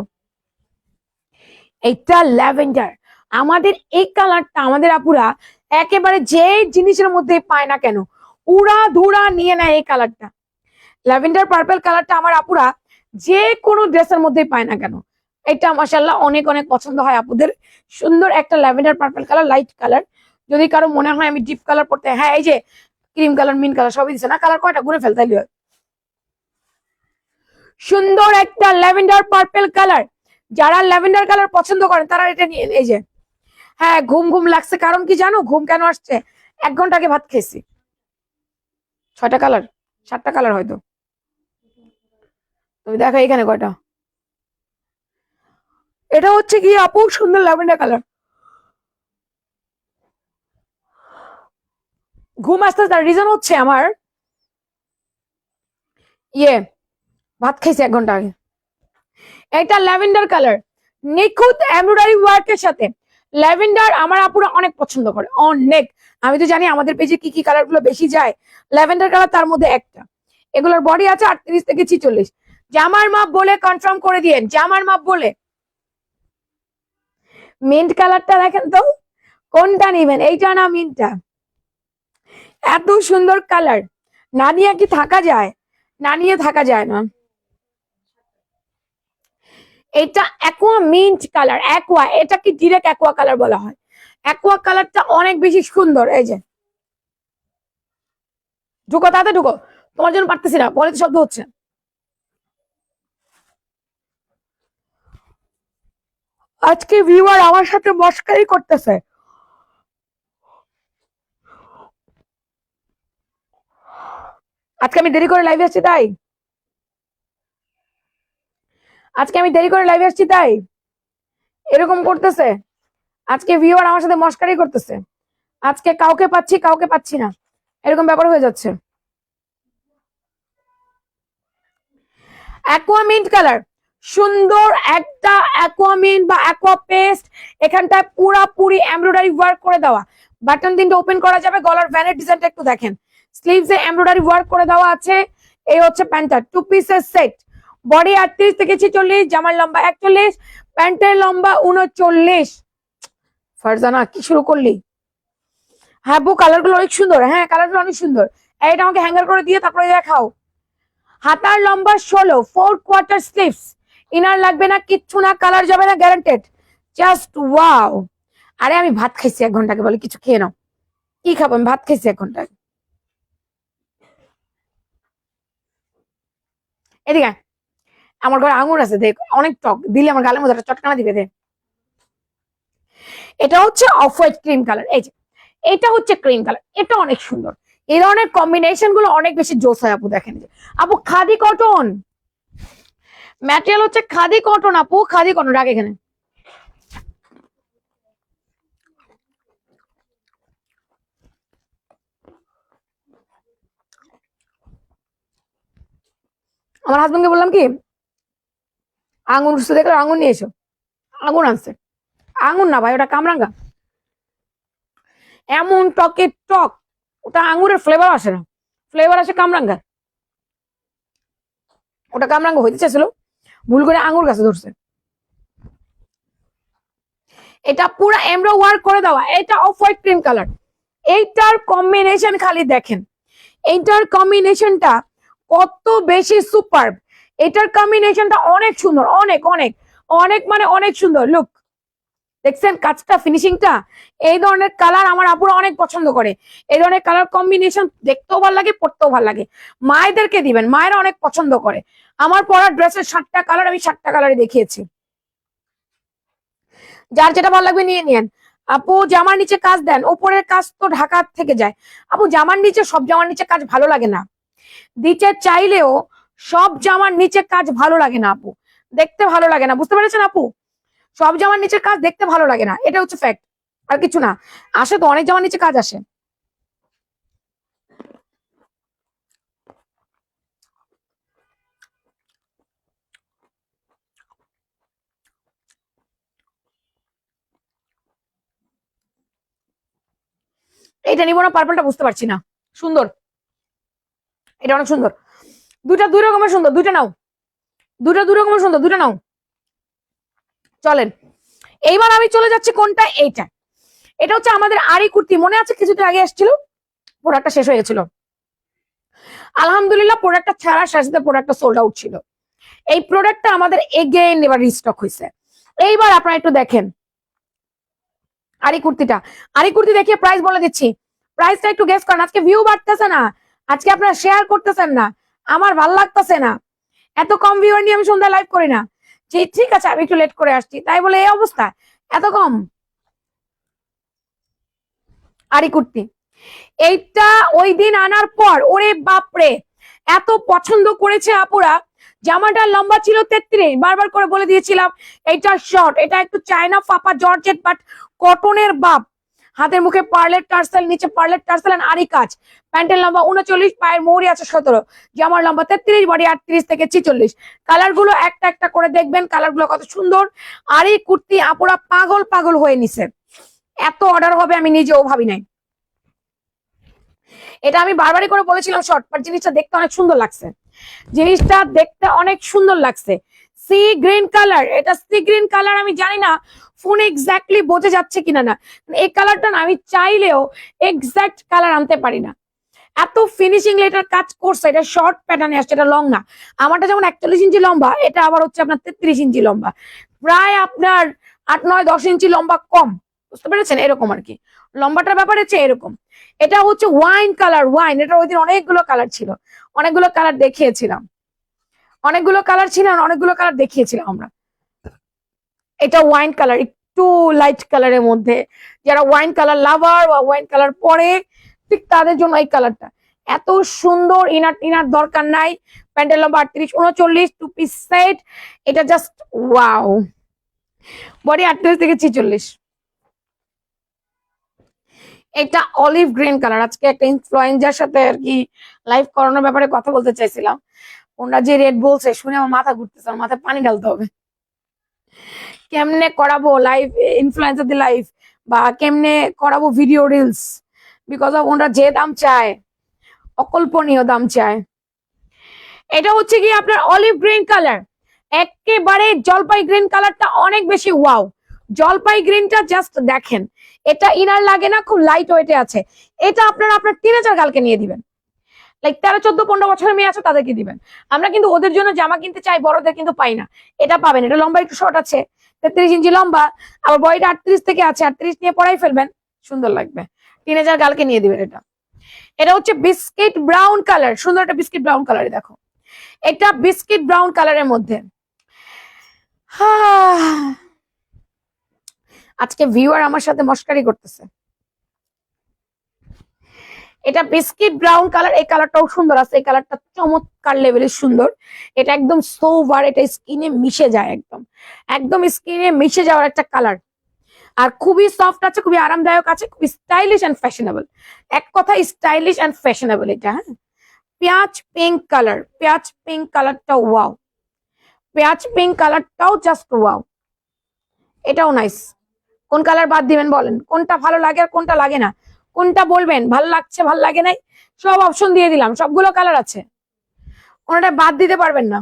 A: এটা ল্যাভেন্ডার, আমাদের এই কালারটা আমাদের আপুরা একেবারে যে জিনিসের মধ্যে পায় না কেন উড়া ধুরা নিয়ে নেয় এই কালারটা। ল্যাভেন্ডার পার্পল কালারটা আমার আপুরা যে কোনো ড্রেসের মধ্যে পায় না কেন, এটা মাশাআল্লাহ অনেক অনেক পছন্দ হয় আপুদের। সুন্দর একটা lavender purple colour, light colour. যদি কারো মনে হয় আমি ডিপ কালার পড়তে, হ্যাঁ এই যে ক্রিম কালার, মিন কালার সবই দিচ্ছে না, কালার কয়টা ঘুরে ফেলতে হয়। সুন্দর একটা ল্যাভেন্ডার পার্পল কালার, যারা ল্যাভেন্ডার কালার পছন্দ করেন তারা এটা নিয়ে, এই যে হ্যাঁ ঘুম ঘুম লাগছে, কারণ কি জানো ঘুম কেন আসছে, 1 ঘন্টা আগে ভাত খেয়েছি। 6টা কালার, 7টা কালার হয়তো, তুমি দেখো এখানে কয়টা। এটা হচ্ছে কি আপু সুন্দর ল্যাভেন্ডার কালার, ঘুম আসতে তার রিজন হচ্ছে আমার ভাত খাইছি 1 ঘন্টা আগে। এটা ল্যাভেন্ডার কালার, নিখুঁত এমব্রয়ডারি ওয়ার্কের সাথে। ল্যাভেন্ডার আমার আপুরা অনেক পছন্দ করে, অনেক। আমি তো জানি আমাদের পেজে কি কি কালার গুলো বেশি যায়, ল্যাভেন্ডার কালার তার মধ্যে একটা। এগুলোর বডি আছে 38 থেকে 46, জামার মাপ বলে কনফার্ম করে দিয়েন, জামার মাপ বলে। মিন্ট কালারটা দেখেন তো, কোনটা নিবেন, এইটা না মিন্টটা? এত সুন্দর কালার, না নিয়ে কি থাকা যায়, না নিয়ে থাকা যায় না। এটা অ্যাকোয়া মিন্ট কালার, অ্যাকোয়া, এটা কি ডিরেক্ট অ্যাকোয়া কালার বলা হয়। অ্যাকোয়া কালারটা অনেক বেশি সুন্দর, এই যে ঢুকো তাতে ঢুকো, তোমার জন্য পারতেছি না, পরে তো শব্দ হচ্ছে। আজকে ভিউয়ার আমার সাথে মস্কারি করতেছে। আজকে আমি দেরি করে লাইভে আসছি তাই, আজকে আমি দেরি করে লাইভে আসছি তাই এরকম করতেছে। আজকে ভিউয়ার আমার সাথে মস্কারি করতেছে, আজকে কাউকে পাচ্ছি কাউকে পাচ্ছি না, এরকম ব্যাপার হয়ে যাচ্ছে। অ্যাকোয়ামিন্ট কালার, সুন্দর একটা অ্যাকোয়ামিন্ট বা অ্যাকোয়া পেস্ট, এখানটায় পুরাপুরি এমব্রয়ডারি ওয়ার্ক করে দেওয়া। বাটন 3টা ওপেন করা যাবে, গলার ভ্যানের ডিজাইনটা একটু দেখেন, স্লিভসে এমব্রয়ডারি ওয়ার্ক করে দেওয়া আছে। এই হচ্ছে প্যান্টটা, 2 পিসের সেট, বডি 38 থেকে 46, জামার লম্বা 41, প্যান্টের লম্বা 39। ফারজানা কি শুরু করলি? হ্যাঁ বউ কালারগুলো অনেক সুন্দর, হ্যাঁ কালারগুলো অনেক সুন্দর। এটা আমাকে হ্যাঙ্গার করে দিয়ে তারপরে দেখাও। হাতার লম্বা 16, 4/4 স্লিভস, ইনার লাগবে না, কিচ্ছু না, কালার যাবে না, গ্যারান্টেড। Just wow. আরে আমি ভাত খাইছি 1 ঘন্টা আগে, বলে কিছু খেয়ে নাও। কি খাবো, আমি ভাত খাইছি 1 ঘন্টা আগে। এদিকে আমার ঘরে আঙুর আছে দেখ, অনেক টক, দিলে আমার গালের মধ্যে একটা চটকানা দিবে দে। এটা হচ্ছে অফ হোয়াইট ক্রিম কালার, এই যে এটা হচ্ছে ক্রিম কালার, এটা অনেক সুন্দর। এই ধরনের কম্বিনেশন গুলো অনেক বেশি জোস হয় আপু। দেখেন আপু খাদি কটন, ম্যাটেরিয়াল হচ্ছে খাদি কটন আপু, খাদি কটন। রাখ এখানে,
B: আমার হাজবেন্ডকে বললাম কি আঙুর দেখলো, আঙুর নিয়ে এসো। আঙুর আনছে। আঙুর না ভাই, ওটা কামরাঙ্গা। এমন টকের টক, ওটা আঙুরের ফ্লেভার আসে না, ফ্লেভার আসে কামরাঙ্গা। ওটা কামরাঙ্গা হইতে চাইছিল, ভুল করে আঙুর গাছে ধরছে। এটা পুরো এমব্রো ওয়ার্ক করে দেওয়া। এটা অফ হোয়াইট ক্রিম কালার। এইটার কম্বিনেশন খালি দেখেন, এইটার কম্বিনেশনটা কত বেশি সুপার। এটার কম্বিনেশনটা অনেক সুন্দর, অনেক অনেক অনেক মানে অনেক সুন্দর। লুক, দেখছেন কাজটা, ফিনিশিংটা? এই ধরনের কালার আমার আপুরা অনেক পছন্দ করে। এই ধরনের কালার কম্বিনেশন দেখতেও ভালো লাগে, পরতেও ভালো লাগে। মায়েদেরকে দিবেন, মায়েরা অনেক পছন্দ করে। আমার পরা ড্রেসের 7টা কালার আমি 7টা কালারে দেখিয়েছি। যার যেটা ভালো লাগবে নিয়ে নিয়েন। আপু জামার নিচে কাজ দেন, উপরের কাজ তো ঢাকা থেকে যায়। আপু জামার নিচে, সব জামার নিচে কাজ ভালো লাগে না, দিতে চাইলেও সব জামার নিচে কাজ ভালো লাগে না আপু, দেখতে ভালো লাগে না, বুঝতে পেরেছেন আপু? সব জামার নিচে কাজ দেখতে ভালো লাগে না, এটা হচ্ছে ফ্যাক্ট, আর কিছু না। আসে তো অনেক জামার নিচে কাজ আসে। এটা নিব না, পার্পলটা বুঝতে পারছি না। সুন্দর, এটা অনেক সুন্দর। দুইটা দুই রকমের সুন্দর, দুইটা নাও। দুইটা দুই রকমের সুন্দর, দুইটা নাও। চলেন এইবার আমি চলে যাচ্ছি কোনটা, এইটা। এটা হচ্ছে আমাদের আরি কুর্তি, মনে আছে কিছুদিন আগে এসেছিল, প্রোডাক্টটা শেষ হয়ে গেছিল। আলহামদুলিল্লাহ প্রোডাক্টটা ছাড়ার সাথে প্রোডাক্টটা সোল্ড আউট ছিল। এই প্রোডাক্টটা আমাদের এগেইন এবার রিস্টক হয়েছে। এইবার আপনারা একটু দেখেন আরি কুর্তিটা। আরি কুর্তি দেখিয়ে প্রাইস বলে দিচ্ছি, প্রাইসটা একটু গেস করেন। আজকে ভিউ বাড়তেছে না, আজকে আপনারা শেয়ার করতেছেন না, আমার ভাল লাগতেছে না। এত কম ভিউয়ার নিয়ে আমি সন্ধ্যায় লাইভ করি না। ঠিক আছে আমি একটু লেট করে আসছি, তাই বলে এই অবস্থা, এত কম। আরি কুর্তি এইটা ওই দিন আনার পর ওরে বাপরে এত পছন্দ করেছে আপুরা। জামাটা লম্বা ছিল 33, বারবার করে বলে দিয়েছিলাম এটা শর্ট, এটা একটু চায়না ফাপা জর্জেট বাট কটনের বাপ। হাতের মুখে পার্লের টার্সেল, নিচে পার্লের টার্সেল আর আরি কাজ। প্যান্টের লম্বা 39, পায়ের মৌরি আছে 17, জামার লম্বা 33, বডি 38 থেকে 46। কালার গুলো একটা একটা করে দেখবেন, কালার গুলো কত সুন্দর। আরি কুর্তি আপুরা পাগল পাগল হয়ে নিছে, এত অর্ডার হবে আমি নিজেও ভাবি নাই। এটা আমি বারবারই করে বলেছিলাম শর্ট, বাট জিনিসটা দেখতে অনেক সুন্দর লাগছে, জিনিসটা দেখতে অনেক সুন্দর লাগছে। সি গ্রিন কালার, এটা সি গ্রিন কালার, আমি জানি না ফোন এক্স্যাক্টলি বোঝা যাচ্ছে কিনা না। এই কালারটা না আমি চাইলেও এক্স্যাক্ট কালার আনতে পারি না, এত ফিনিশিং এটার কাজ করছে। এটা শর্ট প্যাটার্নে আসছে, এটা লং না। আমারটা যেমন 41 ইঞ্চি লম্বা, এটা আবার হচ্ছে আপনার 33 ইঞ্চি লম্বা, প্রায় আপনার 8, 9, 10 ইঞ্চি লম্বা কম, বুঝতে পেরেছেন? এরকম আর কি, লম্বাটার ব্যাপারে হচ্ছে এরকম। এটা হচ্ছে ওয়াইন কালার, ওয়াইন। এটা ওই দিন অনেকগুলো কালার ছিল, অনেকগুলো কালার দেখিয়েছিলাম, অনেকগুলো কালার ছিল, অনেকগুলো কালার দেখিয়েছিলাম আমরা। এটা ওয়াইন কালার, একটু লাইট কালারের মধ্যে, যারা ওয়াইন কালার লাভার বা ওয়াইন কালার পরে ঠিক তাদের জন্য এই কালারটা এত সুন্দর। ইনার টিনার দরকার নাই, প্যান্টের লম্বা 38, 39, 2 পিস সেট। এটা জাস্ট ওয়াও, বডি 38 থেকে 46। এটা অলিভ গ্রিন কালার। আজকে একটা ইনফ্লুয়েন্সার সাথে আর কি লাইভ করানোর ব্যাপারে কথা বলতে চাইছিলাম, ওনারা যে রেড বলছে শুনে আমার মাথা ঘুরতেছে, আমার মাথায় পানি ঢালতে হবে। কেমনে করাবো লাইভ ইনফ্লুয়েন্সার দিয়ে লাইভ, বা কেমনে করাবো ভিডিও রিলস, বিকজ অফ ওনারা যে দাম চায়, অকল্পনীয় দাম চায়। এটা হচ্ছে কি আপনার অলিভ গ্রিন কালার, একেবারে জলপাই গ্রিন কালারটা অনেক বেশি ওয়াও। জলপাই গ্রিনটা জাস্ট দেখেন, এটা ইনার লাগে না, খুব লাইট ওয়েটে আছে। এটা আপনার আপনার টিনেজার গার্লকে নিয়ে দিবেন, লাইক 13, 14, 15 বছরের মেয়ে আছে তাদেরকে দিবেন। আমরা কিন্তু ওদের জন্য জামা কিনতে চাই, বড়দের কিন্তু পাই না। এটা পাবেন, এটা লম্বা একটু শর্ট আছে, 33 ইঞ্চি লম্বা, আবার বডিটা 38 থেকে আছে, 38 নিয়ে পরাই ফেলবেন, সুন্দর লাগবে। টিনেজার গার্লকে নিয়ে দিবেন এটা। এটা হচ্ছে বিস্কিট ব্রাউন কালার, সুন্দর একটা বিস্কিট ব্রাউন কালারে দেখো, এটা বিস্কিট ব্রাউন কালারের মধ্যে। আজকে ভিউয়ার আমার সাথে মস্কারি করতেছে। এটা বিস্কিট ব্রাউন কালার, এই কালারটাও সুন্দর আছে, এই কালারটা চমৎকার লেভেলের সুন্দর। এটা একদম সোভার, এটা স্কিনে মিশে যায়, একদম একদম স্কিনে মিশে যাওয়ার একটা কালার। আর খুবই সফট আছে, খুবই আরামদায়ক আছে, খুবই স্টাইলিশ এন্ড ফ্যাশনেবল। এক কথা স্টাইলিশ এন্ড ফ্যাশনেবল এটা। হ্যাঁ, পেঁয়াজ পিঙ্ক কালার, পেঁয়াজ পিঙ্ক কালারটাও ওয়াও, পেঁয়াজ পিঙ্ক কালারটাও জাস্ট ওয়াও, এটাও নাইস। কোন কালার বাদ দিবেন বলেন, কোনটা ভালো লাগে আর কোনটা লাগে না, কোনটা বলবেন ভালো লাগছে ভালো লাগে নাই, সব অপশন দিয়ে দিলাম, সবগুলো কালার আছে, কোনটা বাদ দিতে পারবেন না।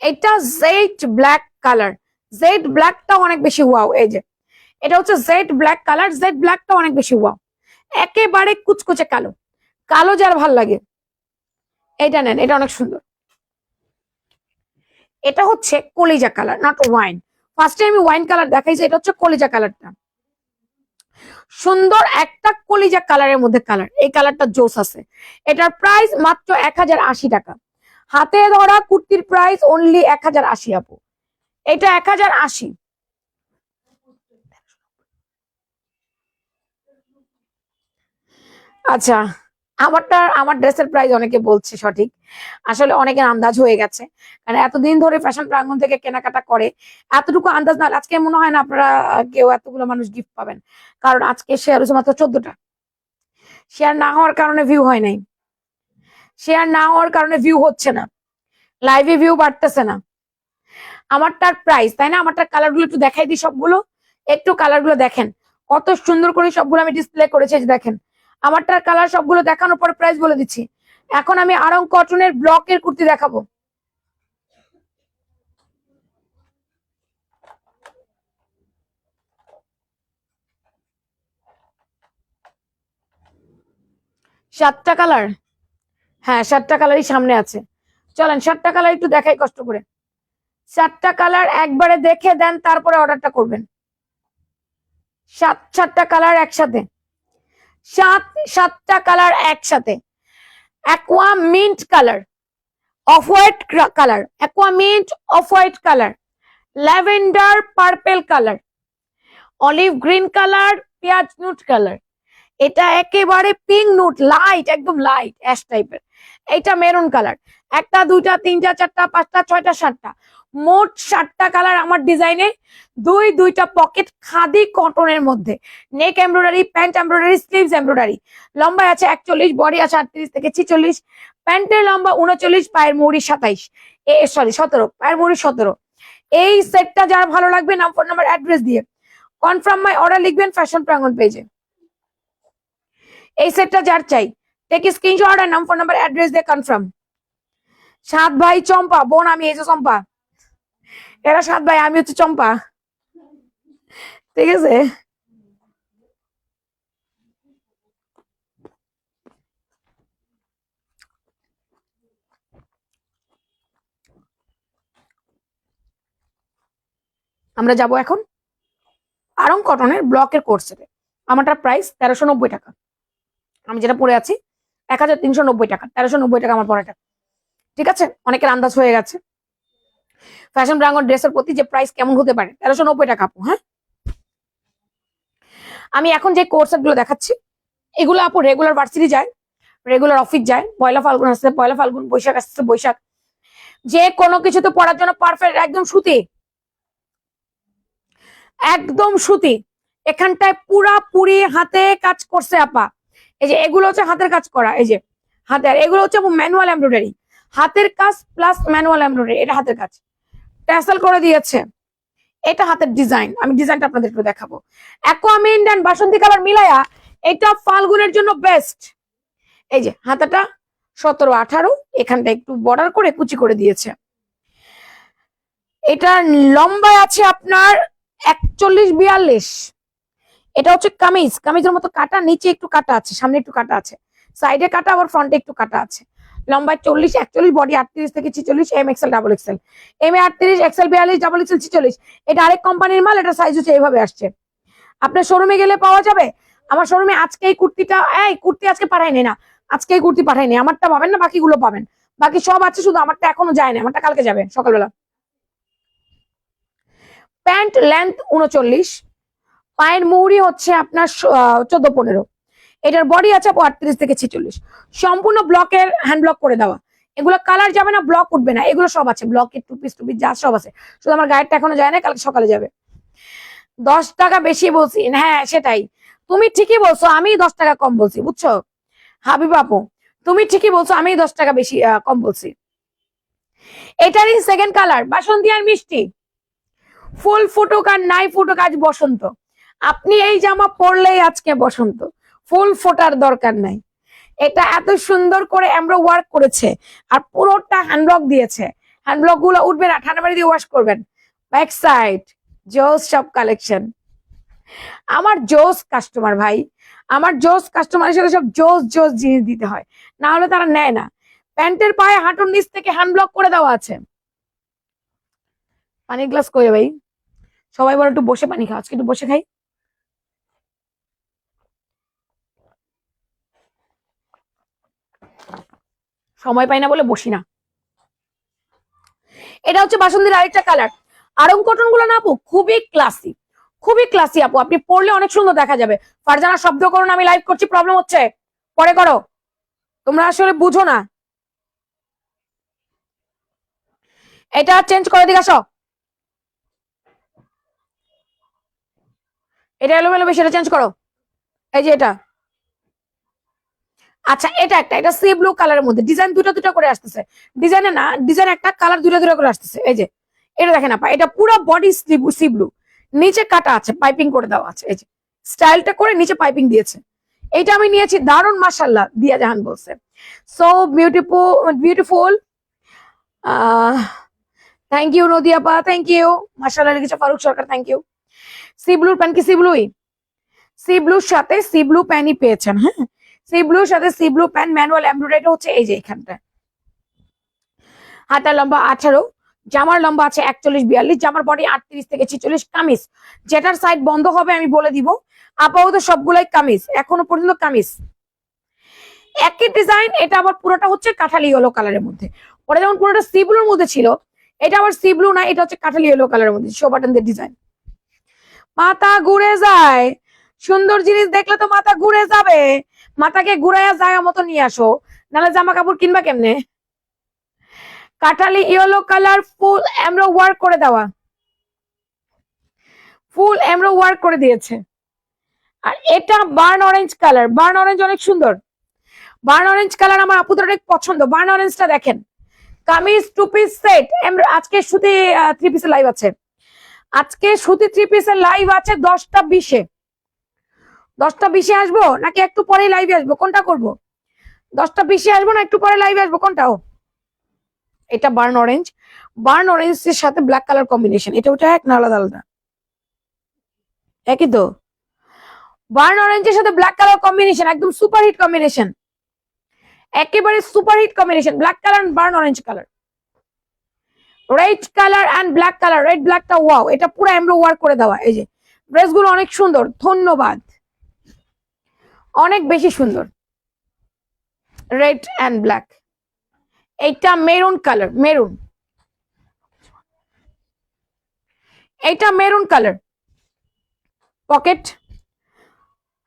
B: এটা জেড ব্ল্যাক কালার, জেড ব্ল্যাকটাও অনেক বেশি ওয়াও। এই যে এটা হচ্ছে জেড ব্ল্যাক কালার, জেড ব্ল্যাকটাও অনেক বেশি ওয়াও, একেবারে কুচকুচে কালো, কালো যার ভাল লাগে এটা নেন, এটা অনেক সুন্দর। এটা হচ্ছে কলিজা কালার, নট ওয়াইন। ফার্স্টে আমি ওয়াইন কালার দেখাইছি, এটা হচ্ছে কলিজা কালারটা, সুন্দর একটা কলিজা কালারের মধ্যে কালার, এই কালারটা জোস আছে। এটার প্রাইস মাত্র 1080 টাকা। হাতে ধরা কুর্তির প্রাইস অনলি 1080 আপু, এটা 1080। আচ্ছা, আমার ড্রেসের প্রাইস অনেকে বলছে সঠিক, আসলে অনেকের আন্দাজ হয়ে গেছে, কারণ এতদিন ধরে ফ্যাশন প্রাঙ্গণ থেকে কেনাকাটা করে, এতটুকু আন্দাজ না। আজকে মনে হয় না আপনারা কেউ এতগুলো মানুষ গিফট পাবেন, কারণ আজকে শেয়ার হচ্ছে মাত্র 14টা। শেয়ার না হওয়ার কারণে ভিউ হয় নাই, শেয়ার না হওয়ার কারণে ভিউ হচ্ছে না, লাইভে ভিউ বাড়তেছে না। আমারটার প্রাইস, তাই না, আমারটার কালার গুলো একটু দেখাই দিই সবগুলো, একটু কালার গুলো দেখেন কত সুন্দর করে সবগুলো আমি ডিসপ্লে করেছি, এই যে দেখেন আমারটার কালার সবগুলো দেখানোর পরে প্রাইস বলে দিচ্ছি। এখন আমি আরং কটনের ব্লকের কুর্তি দেখাবো। সাতটা কালার, হ্যাঁ 7টা কালারই সামনে আছে, চলেন 7টা কালার একটু দেখাই কষ্ট করে। 7টা কালার একবারে দেখে দেন, তারপরে অর্ডারটা করবেন। 7টা কালার একসাথে, 7টা কালার একসাথে। Aqua mint colour, off white colour, aqua mint off white colour, lavender purple colour, olive green colour, পেঁয়াজ নুট কালার, এটা একেবারে পিঙ্ক নুট, লাইট একদম লাইট অ্যাশ টাইপের, এটা মেরুন কালার। একটা দুইটা তিনটা চারটা পাঁচটা ছয়টা সাতটা, মোট 7টা কালার আমার ডিজাইনে। দুইটা পকেট খাদি কটনের মধ্যে, neck embroidery, pant embroidery, sleeves embroidery. লম্বা আছে 41, বডি আছে 38 থেকে 46, প্যান্টের লম্বা 39, পায়ের মুড়ি 27, সরি 17, পায়ের মুড়ি 17। এই সেটটা যার ভালো লাগবে নাম, ফোন নাম্বার, অ্যাড্রেস দিয়ে কনফার্ম মাই অর্ডার লিখবেন ফ্যাশন প্রাঙ্গণ পেজে। এই সেটটা যার চাই টেক স্ক্রিনশট আর নাম, ফোন নাম্বার, অ্যাড্রেস দিয়ে কনফার্ম। 7 ভাই চম্পা বোন, আমি এই যে চম্পা, এরা 7 ভাই, আমি হচ্ছে চম্পা, ঠিক আছে। আমরা যাব এখন আরং কটনের ব্লকের কোর্স সেটে। আমারটার প্রাইস 1390 টাকা, আমি যেটা পরে আছি 1390 টাকা, 1390 টাকা আমার পরাটা, ঠিক আছে। অনেকের আন্দাজ হয়ে গেছে ফ্যাশন প্রাঙ্গণ ড্রেসের প্রতি যে প্রাইস কেমন হতে পারে। 1390 টাকা আপু, হ্যাঁ। আমি এখন যে কোর্স সেট গুলো দেখাচ্ছি, এগুলো আপু রেগুলার ভার্সিটি যায়, রেগুলার অফিস যায়, পয়লা ফাল্গুন আসছে পয়লা ফাল্গুন, বৈশাখ আসছে বৈশাখ, যে কোনো কিছুতে পড়ার জন্য পারফেক্ট, একদম সুতি, একদম সুতি। এখানটায় পুরাপুরি হাতে কাজ করছে আপা, এই যে এগুলো হচ্ছে হাতের কাজ করা, এই যে হাতের, এগুলো হচ্ছে ম্যানুয়াল এমব্রয়ডারি, হাতের কাজ প্লাস ম্যানুয়াল এমব্রয়ডারি, এটা হাতের কাজ, ট্যাসেল করে দিয়েছে, এটা হাতের ডিজাইন। আমি ডিজাইনটা আপনাদের একটু দেখাবো। অ্যাকোয়ামিন্ট এন্ড বাসন্তী কালার মিলায়া এটা ফাল্গুনের জন্য বেস্ট। এই যে হাতাটা 17 18, এখানটা একটু বর্ডার করে কুচি করে দিয়েছে। এটা লম্বায় আছে আপনার 41 42। এটা হচ্ছে কামিজ, কামিজের মতো কাটা, নিচে একটু কাটা আছে, সামনে একটু কাটা আছে, সাইডে কাটা, আবার ফ্রন্টে একটু কাটা আছে। লম্বায় 40 41, বডি 38 থেকে 46, M XL double XL, M এ 38, এক্সেল 42, ডাবল এক্সেল 46। এটা আরেক কোম্পানির মাল, এটা সাইজ হচ্ছে এইভাবে আসছে। আপনার শোরুমে গেলে পাওয়া যাবে। আমার শোরুমে আজকে এই কুর্তিটা, এই কুর্তি আজকে পাঠাইনি না, আজকে এই কুর্তি পাঠাইনি, আমারটা পাবেন না, বাকিগুলো পাবেন, বাকি সব আছে, শুধু আমারটা এখনো যায় না, আমারটা কালকে যাবে সকালবেলা। প্যান্ট লেন্থ 39, পায়ের মুহুরি হচ্ছে আপনার 14 15, এটার বডি আছে 38 থেকে 46, সম্পূর্ণ ব্লকের হ্যান্ড ব্লক করে দেওয়া। এগুলো কালার যাবে না, ব্লক উঠবে না, এগুলো সব আছে, ব্লকের টু পিস যা সব আছে, শুধু আমার গায়েরটা এখনো যায় না, কালকে সকালে যাবে। 10 টাকা বেশি বলছি, হ্যাঁ সেটাই, তুমি ঠিকই বলছো, আমি 10 টাকা কম বলছি, বুঝছো হাবিব আপু? তুমি ঠিকই বলছো, আমি 10 টাকা বেশি কম বলছি। এটারই সেকেন্ড কালার বাসন্তী আর মিষ্টি। ফুল ফুটুক আর নাই ফুটুক, আজ বসন্ত। আপনি এই জামা পরলেই আজকে বসন্ত, ফুল ফোটার দরকার নাই। এটা এত সুন্দর করে আমরা ওয়ার্ক করেছে, আর পুরোটা হ্যান্ডব্লক দিয়েছে। হ্যান্ডব্লক গুলো উঠবে না, ঠান্ডা পানি দিয়ে ওয়াশ করবেন। ব্যাক সাইড জোস সব কালেকশন। আমার জোস কাস্টমার ভাই, আমার জোস কাস্টমারের সাথে সব জোস জোস জিনিস দিতে হয়, না হলে তারা নেয় না। প্যান্টের পায়ে হাঁটুর নিচ থেকে হ্যান্ডব্লক করে দেওয়া আছে। পানির গ্লাস কই রে ভাই? সবাই বলে একটু বসে পানি খাও, আজকে একটু বসে খাই। সময় পাই না বলে বসি না। এটা হচ্ছে বাসন্তীর আরেকটা কালার। আরং কটন গুলো না আপু খুবই ক্লাসি, খুবই ক্লাসি আপু, আপনি পরলে অনেক সুন্দর দেখা যাবে। ফারজানা শব্দ করো না, আমি লাইভ করছি, প্রবলেম হচ্ছে, পরে করো, তোমরা আসলে বুঝো না। এটা চেঞ্জ করে দিকে আসো, এটা এলোমেলো বেশি, এটা চেঞ্জ করো। এই যে এটা, আচ্ছা এটা একটা, এটা সি ব্লু কালারের মধ্যে ডিজাইন দুটো দুটো করে আসতেছে। ডিজাইনে না, ডিজাইন একটা, কালার দুটো দুটো করে আসতেছে। এই যে এটা দেখেন আপা, এটা পুরো বডি সি ব্লু, নিচে কাটা আছে, পাইপিং করে দেওয়া আছে। এই যে স্টাইলটা করে নিচে পাইপিং দিয়েছে। এটা আমি নিয়েছি, দারুন মাশাআল্লাহ, দিয়া জাহান বলছে। So beautiful beautiful. Thank you Nadia পা, থ্যাংক ইউ। মাশাআল্লাহ লিখেছে Faruk Sarkar, thank you. Sea ব্লুর প্যান কি সি ব্লুই? সি ব্লুর সাথে সি ব্লু প্যানই পেয়েছেন। হ্যাঁ, সি ব্লুর সাথে C blue pan, manual embroidery হচ্ছে এই যে এখানটা। হাতার লম্বা 18, জামার লম্বা আছে 41-42, জামার বডি 38 থেকে 46। কামিজ যেটার সাইড বন্ধ হবে আমি বলে দিব, আপাতত সবগুলাই কামিজ, এখনো পর্যন্ত কামিজ। একই ডিজাইন, এটা আবার পুরোটা হচ্ছে কাঠালি ইয়েলো কালারের মধ্যে। ওটা যেমন পুরোটা সি ব্লুর মধ্যে ছিল, এটা আবার সি ব্লু না, এটা হচ্ছে কাঠালি ইয়েলো কালারের মধ্যে শো বাটনদের ডিজাইন। মাথা ঘুরে যায়, সুন্দর জিনিস দেখলে তো মাথা ঘুরে যাবে। মাথাকে ঘুরাইয়া জায়গা মতো নিয়ে আসো, নাহলে জামা কাপড় কিনবা কেমনে? কাঠালি ইয়েলো কালার, ফুল এমব্রো ওয়ার্ক করে দেওয়া, ফুল এমব্রো ওয়ার্ক করে দিয়েছে। আর এটা burn orange colour, burn orange অনেক সুন্দর। বার্ন অরেঞ্জ কালার আমার আপুদের অনেক পছন্দ। বার্ন অরেঞ্জটা দেখেন, কামিজ 2 পিস সেট। আজকে সুতি 3 পিসের লাইভ আছে, আজকে সুতি 3 পিসের লাইভ আছে 10টা 20-এ। 10টা 20-এ আসবো নাকি একটু পরে লাইভে আসবো, কোনটা করব? 10টা 20-এ আসবো না একটু পরে লাইভে আসবো, কোনটা? ও এটা বার্ন অরেঞ্জ, বার্ন অরেঞ্জের সাথে ব্ল্যাক কালার কম্বিনেশন। এটা ওটা এক না আলাদা আলাদা? একই তো। বার্ন অরেঞ্জের সাথে ব্ল্যাক কালার কম্বিনেশন, একদম সুপার হিট কম্বিনেশন, একেবারে super hit combination. Black colour burn orange colour, red colour and black colour. Red ব্ল্যাকটা ওয়াও, এটা পুরো এমব্রো ওয়ার্ক করে দেওয়া। এই যে ড্রেসগুলো অনেক সুন্দর, ধন্যবাদ, অনেক বেশি সুন্দর। Red and black. এইটা মেরুন কালার, মেরুন, এইটা মেরুন কালার। পকেট,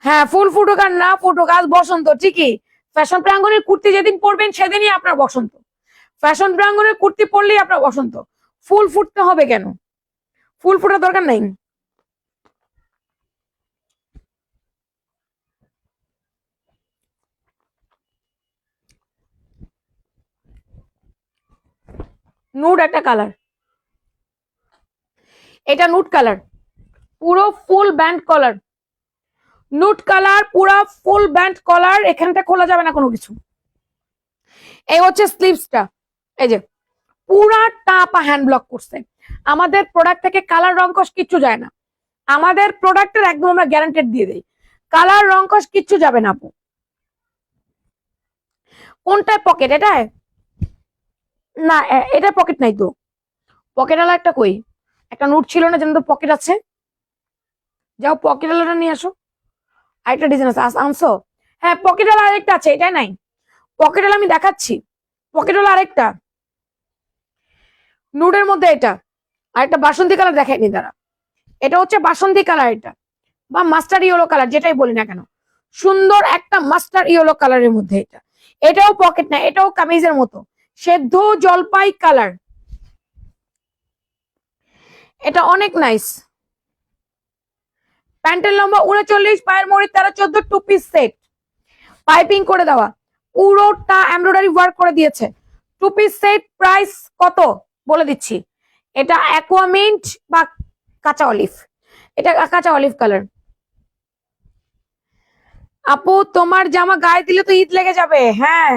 B: হ্যাঁ ফুল ফুটুক আর না ফুটুক, আজ বসন্ত ঠিকই। ফ্যাশন প্রাঙ্গনের কুর্তি যেদিন পরবেন সেদিনই আপনার বসন্ত। ফ্যাশন প্রাঙ্গনের কুর্তি পরলেই আপনার বসন্ত। ফুল ফুটতে হবে কেন? ফুল ফুটার দরকার নাই। নুড একটা কালার, এটা নুড কালার, পুরো ফুল ব্যান্ড কলার, নুড কালার, পুরো ফুল ব্যান্ড কলার, এখানটা খোলা যাবে না কোনো কিছু। এই হচ্ছে স্লিভসটা, এই যে পুরাটা আপা হ্যান্ড ব্লক করছে। আমাদের প্রোডাক্ট থেকে কালার রং কস কিচ্ছু যায় না, আমাদের প্রোডাক্টের একদম আমরা গ্যারান্টেড দিয়ে দেই, কালার রং কস কিচ্ছু যাবে না আপু। কোনটায় পকেট? এটায় না, এটা পকেট নাই তো। পকেট আলা একটা কই? একটা নোট ছিল না যেন তো পকেট আছে? যাও পকেট আলাটা নিয়ে আসো। আরেকটা ডিজাইন আছে, আনছো? হ্যাঁ পকেট আলা আরেকটা আছে, এটাই নাই। পকেট আলা আমি দেখাচ্ছি, পকেট আলা আরেকটা নুডের মধ্যে, এটা আরেকটা বাসন্তী কালার দেখায়নি তারা। এটা হচ্ছে বাসন্তী কালার, এটা বা মাস্টার ইয়েলো কালার, যেটাই বলি না কেন, সুন্দর একটা মাস্টার ইয়েলো কালারের মধ্যে এটা। এটাও পকেট না, এটাও কামিজের মতো সেদ্ধ জলপাই কালার। এটা অনেক নাইস, প্যান্টের লম্বা 39, পায়ের মোড়ে 13-14, 2 পিস সেট, পাইপিং করে দেওয়া, পুরোটা এমব্রয়ডারি ওয়ার্ক করে দিয়েছে। 2 পিস সেট প্রাইস কত বলে দিচ্ছি। এটা অ্যাকোয়ামিন্ট বা কাঁচা অলিভ, এটা কাঁচা অলিভ কালার। আপু তোমার জামা গায়ে দিলে তো ঈদ লেগে যাবে। হ্যাঁ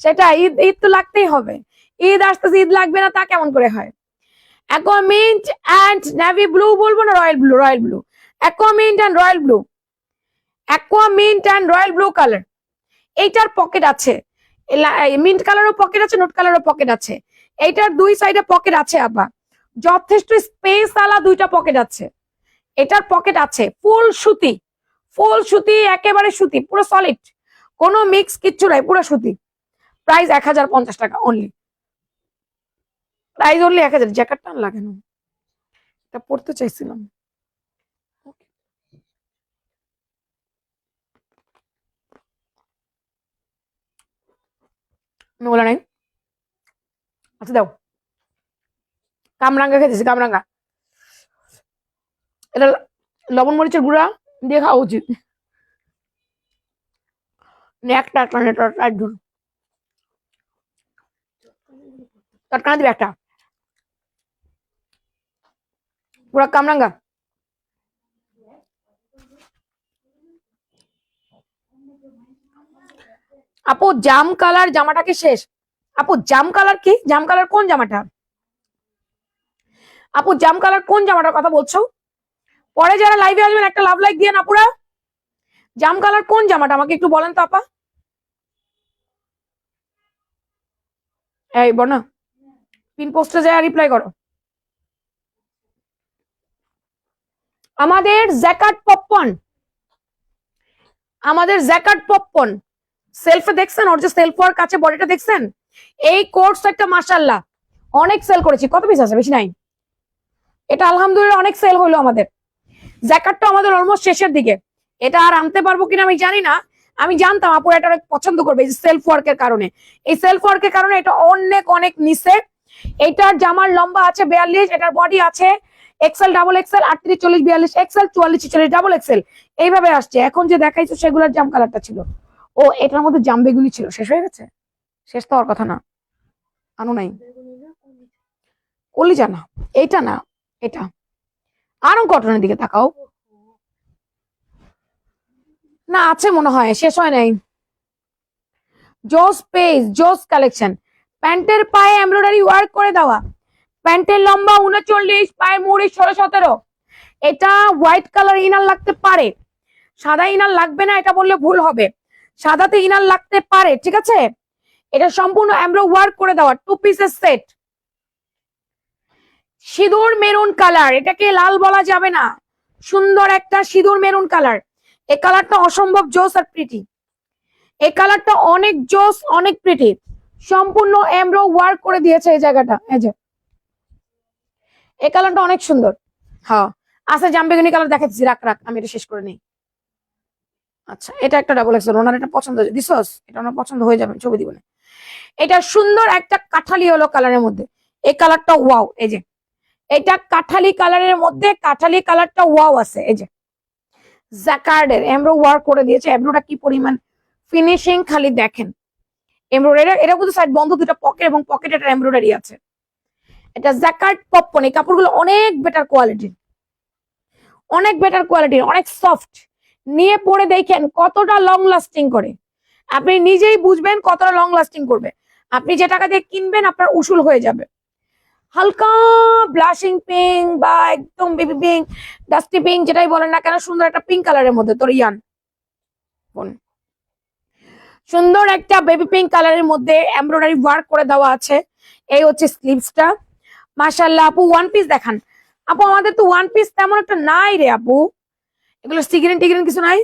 B: সেটা, ঈদ ঈদ তো লাগতেই হবে। ঈদ আসতেছে, ঈদ লাগবে না তা কেমন করে হয়? অ্যাকোয়ামিন্ট অ্যান্ড নেভি ব্লু বলবো না royal blue? Royal blue, aquamint and royal blue, aquamint and royal blue colour. এইটার পকেট আছে, মিন্ট কালারও পকেট আছে, নোট কালারও পকেট আছে। এইটার দুই সাইডে পকেট আছে আবার, যথেষ্ট স্পেস আলা দুইটা পকেট আছে। এটার পকেট আছে, ফুল সুতি, ফুল সুতি, একেবারে সুতি, পুরো সলিড, কোনো মিক্স কিচ্ছু নাই, পুরো সুতি। প্রাইস 1050 টাকা অনলি, প্রাইস অনলি 1000। জ্যাকেটটা লাগে না, এটা পড়তে চাইছিলাম। বলা নাই, আচ্ছা দাও। কামরাঙ্গা খেতেছি, কামরাঙ্গা। এটা লবণ মরিচের গুঁড়া দিয়ে খাওয়া উচিত। একটা একজন চটকানা দিবে একটা, পুরা কামরাঙ্গা। আপু জাম কালার জামাটাকে শেষ। আপু জাম কালার কি? জাম কালার কোন জামাটা? আপু জাম কালার কোন জামাটার কথা বলছো? পরে যারা লাইভে আসবেন একটা লাভ লাইক দিয়ে না পুরা। জাম কালার কোন জামাটা আমাকে একটু বলেন তো আপা। এই বনা পিন পোস্টে যায় রিপ্লাই করো। আমাদের জ্যাকার্ড পপকর্ন, আমাদের জ্যাকার্ড পপকর্ন সেলফে দেখছেন? ওর যে সেলফ ওয়ার্ক আছে, বডিটা দেখছেন? এই কোর্স একটা মাশাআল্লাহ অনেক সেল করেছি। কত পিস আছে? বেশি নাই। এটা আলহামদুলিল্লাহ অনেক সেল হলো আমাদের। জ্যাকেটটা আমাদের অলমোস্ট শেষের দিকে। এটা আর আনতে পারবো কিনা আমি জানি না। আমি জানতাম আপু এটা অনেক পছন্দ করবে, এই সেলফ ওয়ার্কের কারণে। এই সেলফ ওয়ার্কের কারণে এটা অনেক অনেক নিচে। এটার জামার লম্বা আছে 42, এটার বডি আছে XL, double XL, 38, 40, 42 XL, 44, 46 double XL, এইভাবে আসছে। এখন যে দেখাইছো সেগুলোর জাম কালারটা ছিল। ও এটার মধ্যে জাম বেগুনি ছিল, শেষ হয়ে গেছে? শেষ তো হওয়ার কথা না, আনো নাই। কলিজা না, এইটা না, এটা। আরো কটনের দিকে তাকাও। না আছে মনে হয়, শেষ হয় নাই। জোস পেজ, জোস কালেকশন। প্যান্টের পায়ে এমব্রয়ডারি ওয়ার্ক করে দেওয়া, প্যান্টের লম্বা 39, পায়ে মুড়ি 16-17। এটা হোয়াইট কালার ইনার লাগতে পারে, সাদা ইনার লাগবে না এটা বললে ভুল হবে। সাদাতে ইনার লাগতে পারে, ঠিক আছে? এটা সম্পূর্ণ এমব্রো ওয়ার্ক করে দেওয়া, 2 পিসের সেট। সিঁদুর মেরুন কালার, এটাকে লাল বলা যাবে না, সুন্দর একটা সিঁদুর মেরুন কালার। এই কালারটা অসম্ভব জোস আর প্রিটি। এই কালারটা অনেক জোস, অনেক প্রিটি। সম্পূর্ণ এমব্রো ওয়ার্ক করে দিয়েছে এই জায়গাটা। এই যে এই কালারটা অনেক সুন্দর। হ্যাঁ আচ্ছা, জামবেগুনি কালার দেখাচ্ছি, রাখ রাখ আমি এটা শেষ করে নিই। আচ্ছা এটা একটা ডাবল এক্সেল, ওনার এটা পছন্দ হয়েছে, দিছস? এটা ওনার পছন্দ হয়ে যাবে, ছবি দিব না। এটা সুন্দর একটা কাঠালি হলো কালারের মধ্যে। এই কালারটা ওয়াও, এই যে এটা কাঠালি কালারের মধ্যে, কাঠালি কালারটা ওয়াও আছে। এই যে জ্যাকার্ডের এমব্রো ওয়ার্ক করে দিয়েছে। এমব্রোটা কি পরিমাণ ফিনিশিং খালি দেখেন। এমব্রয়ডারি, এটা কিন্তু সাইড বন্ধ, দুটো পকেট এবং পকেটে একটা এমব্রয়ডারি আছে। এটা জ্যাকার্ড পপকর্ন। এই কাপড়গুলো অনেক বেটার কোয়ালিটির, অনেক বেটার কোয়ালিটির, অনেক সফট। নিয়ে পরে দেখেন কতটা লং লাস্টিং করে, আপনি নিজেই বুঝবেন কতটা লং লাস্টিং করবে। আপনি যে টাকা দিয়ে কিনবেন আপনার উসুল হয়ে যাবে। হালকা ব্লাশিং পিঙ্ক বা একদম বেবি পিঙ্ক, ডাস্টি পিঙ্ক, যেটাই বলেন না কেন, সুন্দর একটা পিঙ্ক কালারের মধ্যে তোর ইয়ান সুন্দর একটা বেবি পিঙ্ক কালারের মধ্যে এমব্রয়ডারি ওয়ার্ক করে দেওয়া আছে। এই হচ্ছে স্লিভসটা। মাশাআল্লাহ আপু ওয়ান পিস দেখান। আপু আমাদের তো ওয়ান পিস তেমন একটা নাই রে আপু, এগুলো সিগ্রেন টিগ্রেন কিছু নাই।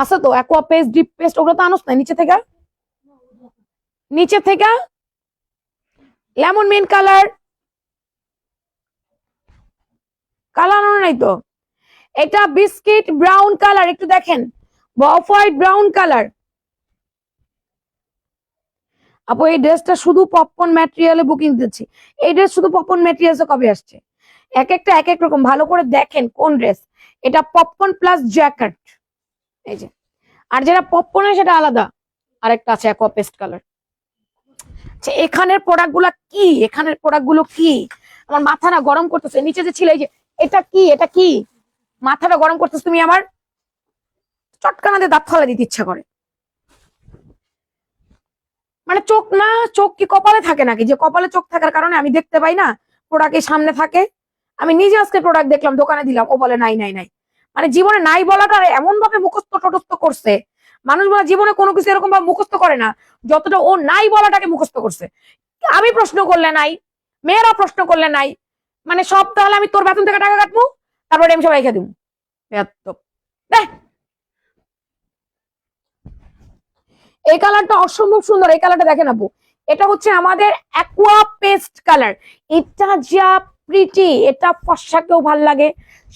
B: আছে তো অ্যাকোয়া পেস্ট, ডিপ পেস্ট, ওগুলো তো আনোস নাই নিচে থেকে? নিচে থেকে লেমন মিন্ট কালার, কালার আনো নাই তো। এটা বিস্কিট ব্রাউন কালার, একটু দেখেন, অফ হোয়াইট ব্রাউন কালার। আপু এই ড্রেসটা শুধু পপকর্ন ম্যাটেরিয়ালে বুকিং দিচ্ছি। এই ড্রেস শুধু পপকর্ন ম্যাটেরিয়ালসে কবে আসছে? এক একটা এক এক রকম, ভালো করে দেখেন কোন ড্রেস। এটা পপকর্ন প্লাস জ্যাকেট, এই যে। আর যেটা পপকর্ন হয় সেটা আলাদা, আরেকটা আছে অ্যাকোয়া পেস্ট কালার। আচ্ছা, এখানের প্রোডাক্ট গুলা কি, এখানের প্রোডাক্ট গুলো কি? আমার মাথা না গরম করতেছে। নিচে যে ছিল, এই যে এটা কি, এটা কি? মাথাটা গরম করতেছে। তুমি আমার চটকানা দিয়ে দাঁত ফালা দিতে ইচ্ছা করে। মানে চোখ না, চোখ কি কপালে থাকে নাকি? যে কপালে চোখ থাকার কারণে আমি দেখতে পাই না, প্রোডাক্ট সামনে থাকে। আমি নিজে আজকে প্রোডাক্ট দেখলাম, দোকানে দিলাম, ও বলে নাই নাই নাই। মানে জীবনে নাই বলাটা এমন ভাবে মুখস্থ টটস্থ করছে। মানুষ বলা জীবনে কোনো কিছু এরকম ভাবে মুখস্থ করে না যতটা ও নাই বলাটাকে মুখস্থ করছে। আমি প্রশ্ন করলে নাই, মেয়েরা প্রশ্ন করলে নাই, মানে সব তাহলে আমি তোর বেতন থেকে টাকা কাটবো, তারপরে আমি সবাই খেয়ে দিব। এই কালারটা অসম্ভব সুন্দর, এই কালারটা দেখেন আপু। এটা হচ্ছে আমাদের অ্যাকোয়া পেস্ট কালার। এটা যা প্রিটি, এটা ফর্সাকেও ভাল লাগে,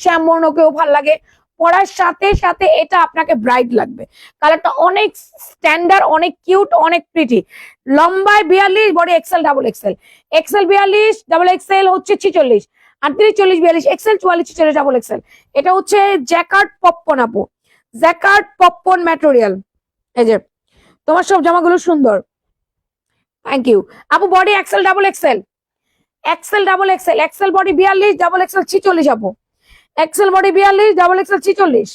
B: শ্যামবর্ণকেও ভাল লাগে, পরার সাথে সাথে এটা আপনাকে ব্রাইট লাগবে। কালারটা অনেক স্ট্যান্ডার্ড, অনেক কিউট, অনেক প্রিটি। লম্বায় 42, body XL double XL. XL 42, double XL হচ্ছে 46, 38, 40, 42, এক্সেল 44, 46, ডাবল এক্সেল। এটা হচ্ছে জ্যাকার্ড পপকর্ন আপু, জ্যাকার্ড পপকর্ন ম্যাটেরিয়াল। এই যে তোমার সব জামাগুলো সুন্দর, থ্যাংক ইউ আপু। Body XL double XL, XL double XL, XL body 42, double XL 46 আপু। XL body 42, double XL 46,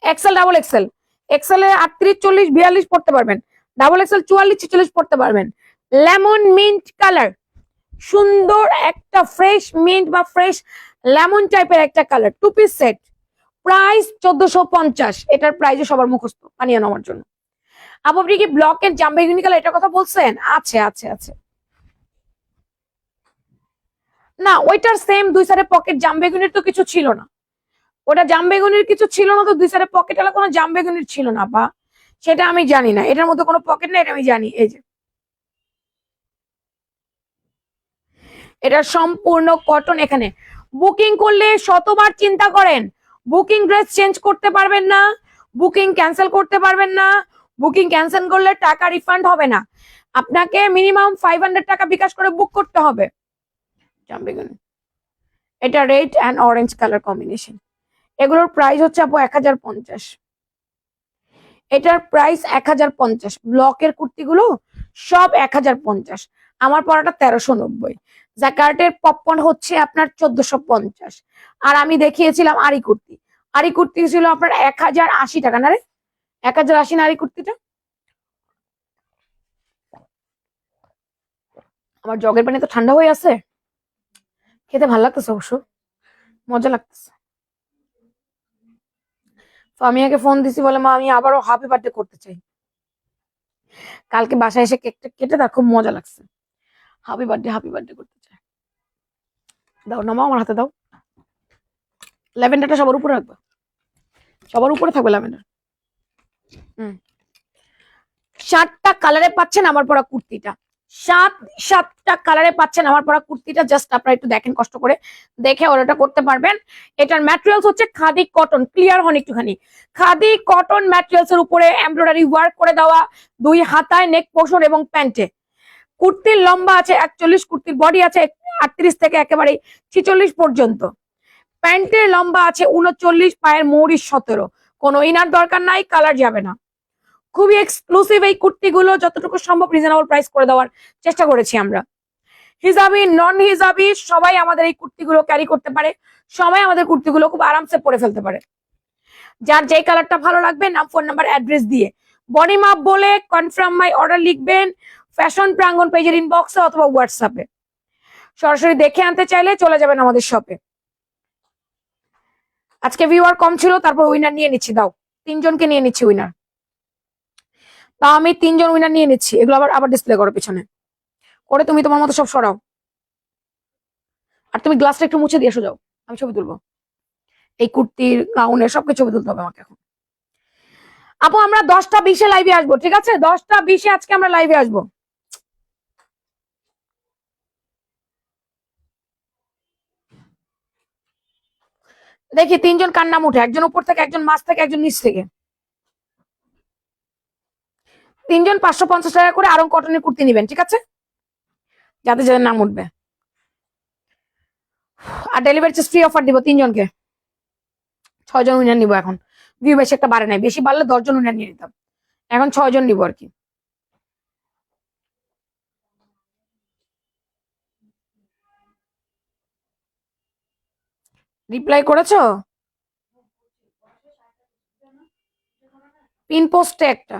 B: XL double XL. XL এ 38, 40, 42 পড়তে পারবেন, ডাবল এক্সেল 44, 46 পড়তে পারবেন। লেমন মিন্ট কালার, সুন্দর একটা ফ্রেশ মিন্ট বা ফ্রেশ লেমন টাইপের একটা কালার, 2 পিস সেট, প্রাইস 1450। এটার প্রাইসে সবার মুখস্থ বানিয়ে নেওয়ার জন্য। আপু আপনি কি ব্লকের জামবেগুনি কালার এটার কথা বলছেন? আছে আছে আছে। না, ওইটার সেম দুই সাইডে পকেট, জামবেগুনির তো কিছু ছিল না। ওটা জামবেগুনির কিছু ছিল না, তো দুই সাইডে পকেট আলা কোনো জামবেগুনির ছিল না বা, সেটা আমি জানি না। এটার মধ্যে কোনো পকেট নেই, এটা আমি জানি। এই যে এটা সম্পূর্ণ কটন। এখানে বুকিং করলে শতবার চিন্তা করেন, বুকিং ড্রেস চেঞ্জ করতে পারবেন না, বুকিং ক্যান্সেল করতে পারবেন না, বুকিং ক্যান্সেল করলে টাকা রিফান্ড হবে না। আপনাকে মিনিমাম 500 টাকা বিকাশ করে বুক করতে হবে। এটা red and orange colour combination. এগুলোর প্রাইস হচ্ছে আপু 1050। এটার প্রাইস 1050। ব্লকের কুর্তিগুলো সব 1050। আমার পরাটা 1390। জ্যাকার্টের পপকর্ন হচ্ছে আপনার 1450। আর আমি দেখিয়েছিলাম আরি কুর্তি, আরি কুর্তি ছিল আপনার 1080 টাকা। না রে, 1080 না আরি কুর্তিটা? আমার জগের পানি তো ঠান্ডা হয়ে আছে, খেতে ভালো লাগতেছে, অবশ্য মজা লাগতেছে। ফামিয়াকে ফোন দিছি, বলে মা আমি আবারও হ্যাপি বার্থডে করতে চাই। কালকে বাসায় এসে কেকটা কেটে তার খুব মজা লাগছে, হ্যাপি বার্থডে করতে চাই। দাও নামাও, আমার হাতে দাও। ল্যাভেন্ডারটা সবার উপরে রাখবে, সবার উপরে থাকবে ল্যাভেন্ডার। 7টা কালারে পাচ্ছেন আমার পরা কুর্তিটা, 7টা কালারে পাচ্ছেন আমার পরা কুর্তিটা। জাস্ট আপনারা একটু দেখেন, কষ্ট করে দেখে অর্ডারটা করতে পারবেন। এটার ম্যাটেরিয়ালস হচ্ছে খাদি কটন, ক্লিয়ার হন একটুখানি। খাদি কটন ম্যাটেরিয়ালস এর উপরে এমব্রয়ডারি ওয়ার্ক করে দেওয়া, 2 হাতায় নেক পোর্শন এবং প্যান্টে। কুর্তির লম্বা আছে 41, কুর্তির বডি আছে 38 থেকে একেবারে 46 পর্যন্ত। প্যান্টের লম্বা আছে 39, পায়ের মৌরি 17। কোনো ইনার দরকার নাই, কালার যাবে না। খুবই এক্সক্লুসিভ এই কুর্তিগুলো, যতটুকু সম্ভব রিজনেবল প্রাইস করে দেওয়ার চেষ্টা করেছি আমরা। হিজাবি নন হিজাবি সবাই আমাদের এই কুর্তিগুলো ক্যারি করতে পারে, সবাই আমাদের কুর্তিগুলো খুব আরামসে পরে ফেলতে পারে। যার যেই কালারটা ভালো লাগবে, নাম, ফোন নাম্বার, অ্যাড্রেস দিয়ে বডি মাপ বলে কনফার্ম মাই অর্ডার লিখবেন ফ্যাশন প্রাঙ্গণ পেজের ইনবক্সে অথবা হোয়াটসঅ্যাপে। সরাসরি দেখে আনতে চাইলে চলে যাবেন আমাদের শপে। আজকে ভিউয়ার কম ছিল, তারপর উইনার নিয়ে নিচ্ছি। দাও, 3 জনকে নিয়ে নিচ্ছি উইনার। তা আমি 3 জন উইনার নিয়ে নিচ্ছি। এগুলো আবার আবার ডিসপ্লে করো পিছনে করে, তুমি তোমার মতো সব সরাও। আর তুমি গ্লাসটা একটু মুছে দিয়ে এসো, যাও, আমি ছবি তুলবো। এই কুর্তির গাউনের সবকিছু ছবি তুলতে হবে আমাকে এখন। আপু আমরা 10টা 20-এ লাইভে আসবো, ঠিক আছে? 10টা 20-এ আজকে আমরা লাইভে আসবো। দেখি 3 জন কার নাম উঠে, একজন উপর থেকে, একজন মাঝ থেকে, একজন নিচ থেকে। 3 জন 550 টাকা করে আরং কটনের কুর্তি নিবেন, ঠিক আছে? যাদের যাদের নাম উঠবে। আর ডেলিভারি চার্জ ফ্রি অফার দিব 3 জনকে। 6 জন উইনার নিবো এখন। ভিউ বেশি একটা বাড়ে নাই, বেশি বাড়লে 10 জন উইনার নিয়ে নিতাম, এখন 6 জন নিবো আর কি। রিপ্লাই করেছো? পিন পোস্টে একটা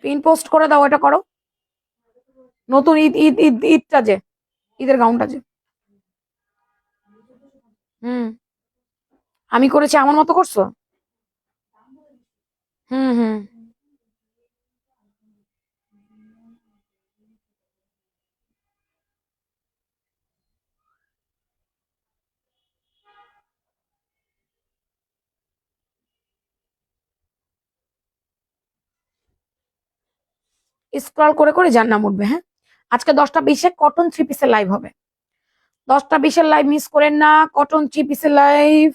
B: পিন পোস্ট করে দাও, এটা করো। নতুন ঈদ ঈদ ঈদ ঈদটা যে, ঈদের গাউনটা যে। হুম, আমি করেছি, আমার মতো করছো? হুম হুম। স্ক্রল করে করে যার নাম উঠবে। হ্যাঁ, আজকে 10টা 20-এ কটন 3 পিসের লাইভ হবে। 10টা 20-এর লাইভ মিস করেন না, কটন 3 পিসের লাইভ।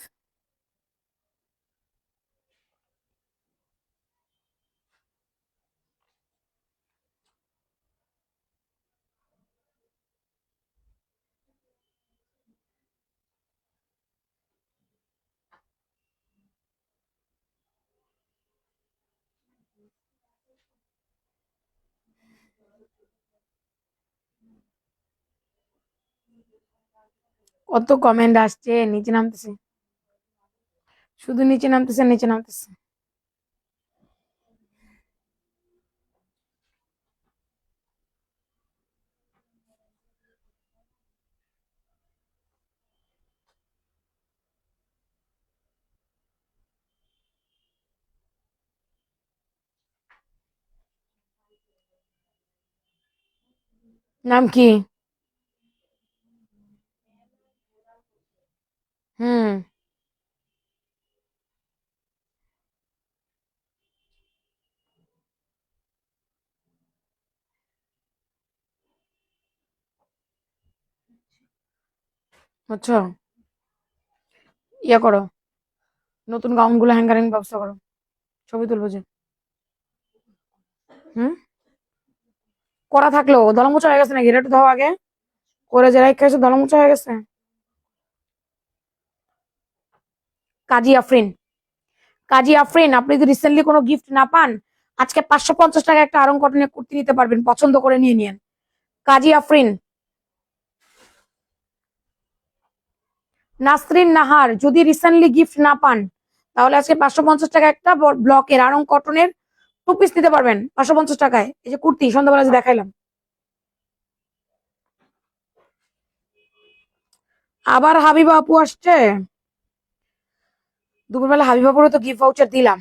B: কত কমেন্ট আসছে, নিচে নামতেছে, শুধু নিচে নামতেছে নিচে নামতেছে। নাম কি? হুম, বুঝছো, ইয়ে করো, নতুন গাউন গুলো হ্যাঙ্গারিং ব্যবস্থা করো, ছবি তুলবো যে। হুম, করা থাকলেও দলমোচা হয়ে গেছে নাকি, এটা একটু দাও আগে। করে যে রাখা আছে দলমোচা হয়ে গেছে। কাজী আফরিন, কাজী আফরিন, আপনি যদি রিসেন্টলি কোনো গিফট না পান, আজকে 550 টাকা একটা আরং কটনের কুর্তি নিতে পারবেন, পছন্দ করে নিয়ে নিন। কাজী আফরিন। নাসরিন নাহার, যদি রিসেন্টলি গিফট না পান, তাহলে আজকে 550 টাকা একটা ব্লকের আরং কটনের 2 পিস নিতে পারবেন 550 টাকায়। এই যে কুর্তি সন্ধ্যাবেলা যে দেখাইলাম। আবার হাবিবা আপু আসছে। দুপুরবেলা হাবিবা আপুরও তো গিফট ভাউচার দিলাম।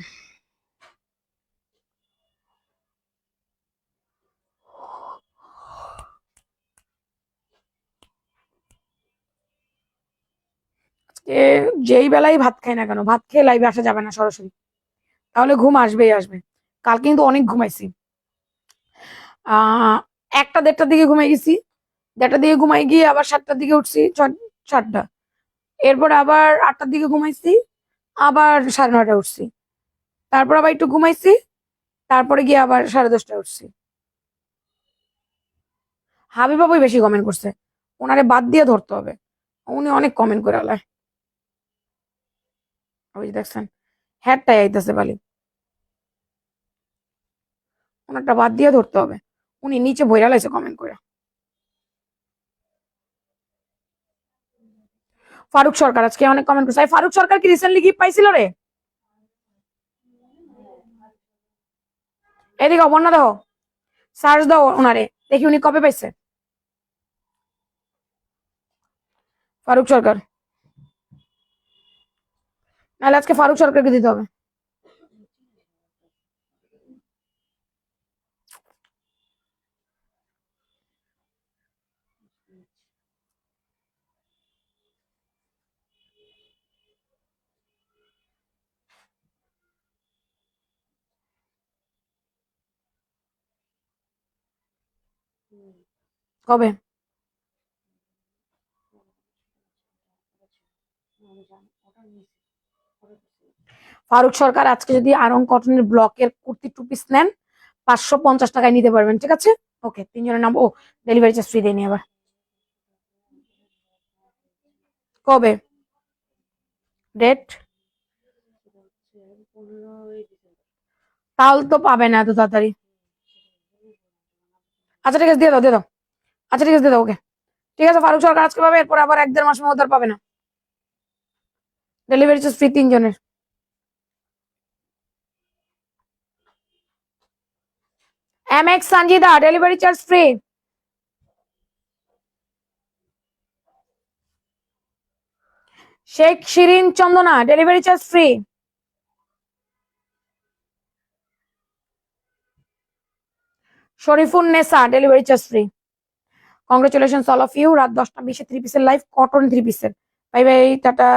B: এ, যেই বেলায় ভাত খাই না কেন, ভাত খেয়ে লাইভে আসা যাবে না সরাসরি, তাহলে ঘুম আসবেই আসবে। কাল কিন্তু অনেক ঘুমাইছি। 1টা 1:30টার দিকে ঘুমাই গেছি, 1:30টার দিকে ঘুমাই গিয়ে আবার 7টার দিকে উঠছি, 7টা। এরপর আবার 8টার দিকে ঘুমাইছি, আবার 9:30টায় উঠছি। তারপর আবার একটু ঘুমাইছি, তারপরে গিয়ে আবার 10:30টায় উঠছি। হাবিবাবুই বেশি কমেন্ট করছে, ওনারে বাদ দিয়ে ধরতে হবে, উনি অনেক কমেন্ট করে আলায়। ওই যে দেখছেন, হ্যাটটাই আইতেছে বালি, ওনারটা বাদ দিয়ে ধরতে হবে, উনি নিচে বইরা লাইছে কমেন্ট করে। ফারুক সরকার আজকে অনেক কমেন্ট করছে। ফারুক সরকার কি রিসেন্টলি গিফট পাইছিল রে? এদিকে অবর্ণা দেখো, সার্চ দাও ওনারে, দেখি উনি কবে পাইছে। ফারুক সরকার, নাহলে আজকে ফারুক সরকারকে দিতে হবে। কবে? ফারুক সরকার আজকে যদি আরং কটনের ব্লকের কুর্তি 2 পিস নেন, 550 টাকায় নিতে পারবেন, ঠিক আছে? ওকে, 3 জনের নাম। ও, ডেলিভারি চার্জ ফ্রি দেয়নি আবার। কবে ডেট? তাহলে তো পাবে না এত তাড়াতাড়ি। আচ্ছা ঠিক আছে, দিয়ে দাও দিয়ে দাও। আচ্ছা ঠিক আছে, দিয়ে দাও ওকে। ঠিক আছে, ফারুক সরকার আজকে পাবে, এরপর আবার 1-1.5 মাসের মধ্যে আর পাবে না। ডেলিভারি চার্জ ফ্রি 3 জনের। এমএক্স Sanjida delivery charge free. Sheikh Shirin Chandana delivery charge free. Sharifun Nesa delivery charge free. Congratulations all of you. রাত 10টা 20-এ 3 পিসের লাইভ, কটন 3 পিসের। Bye bye, tata.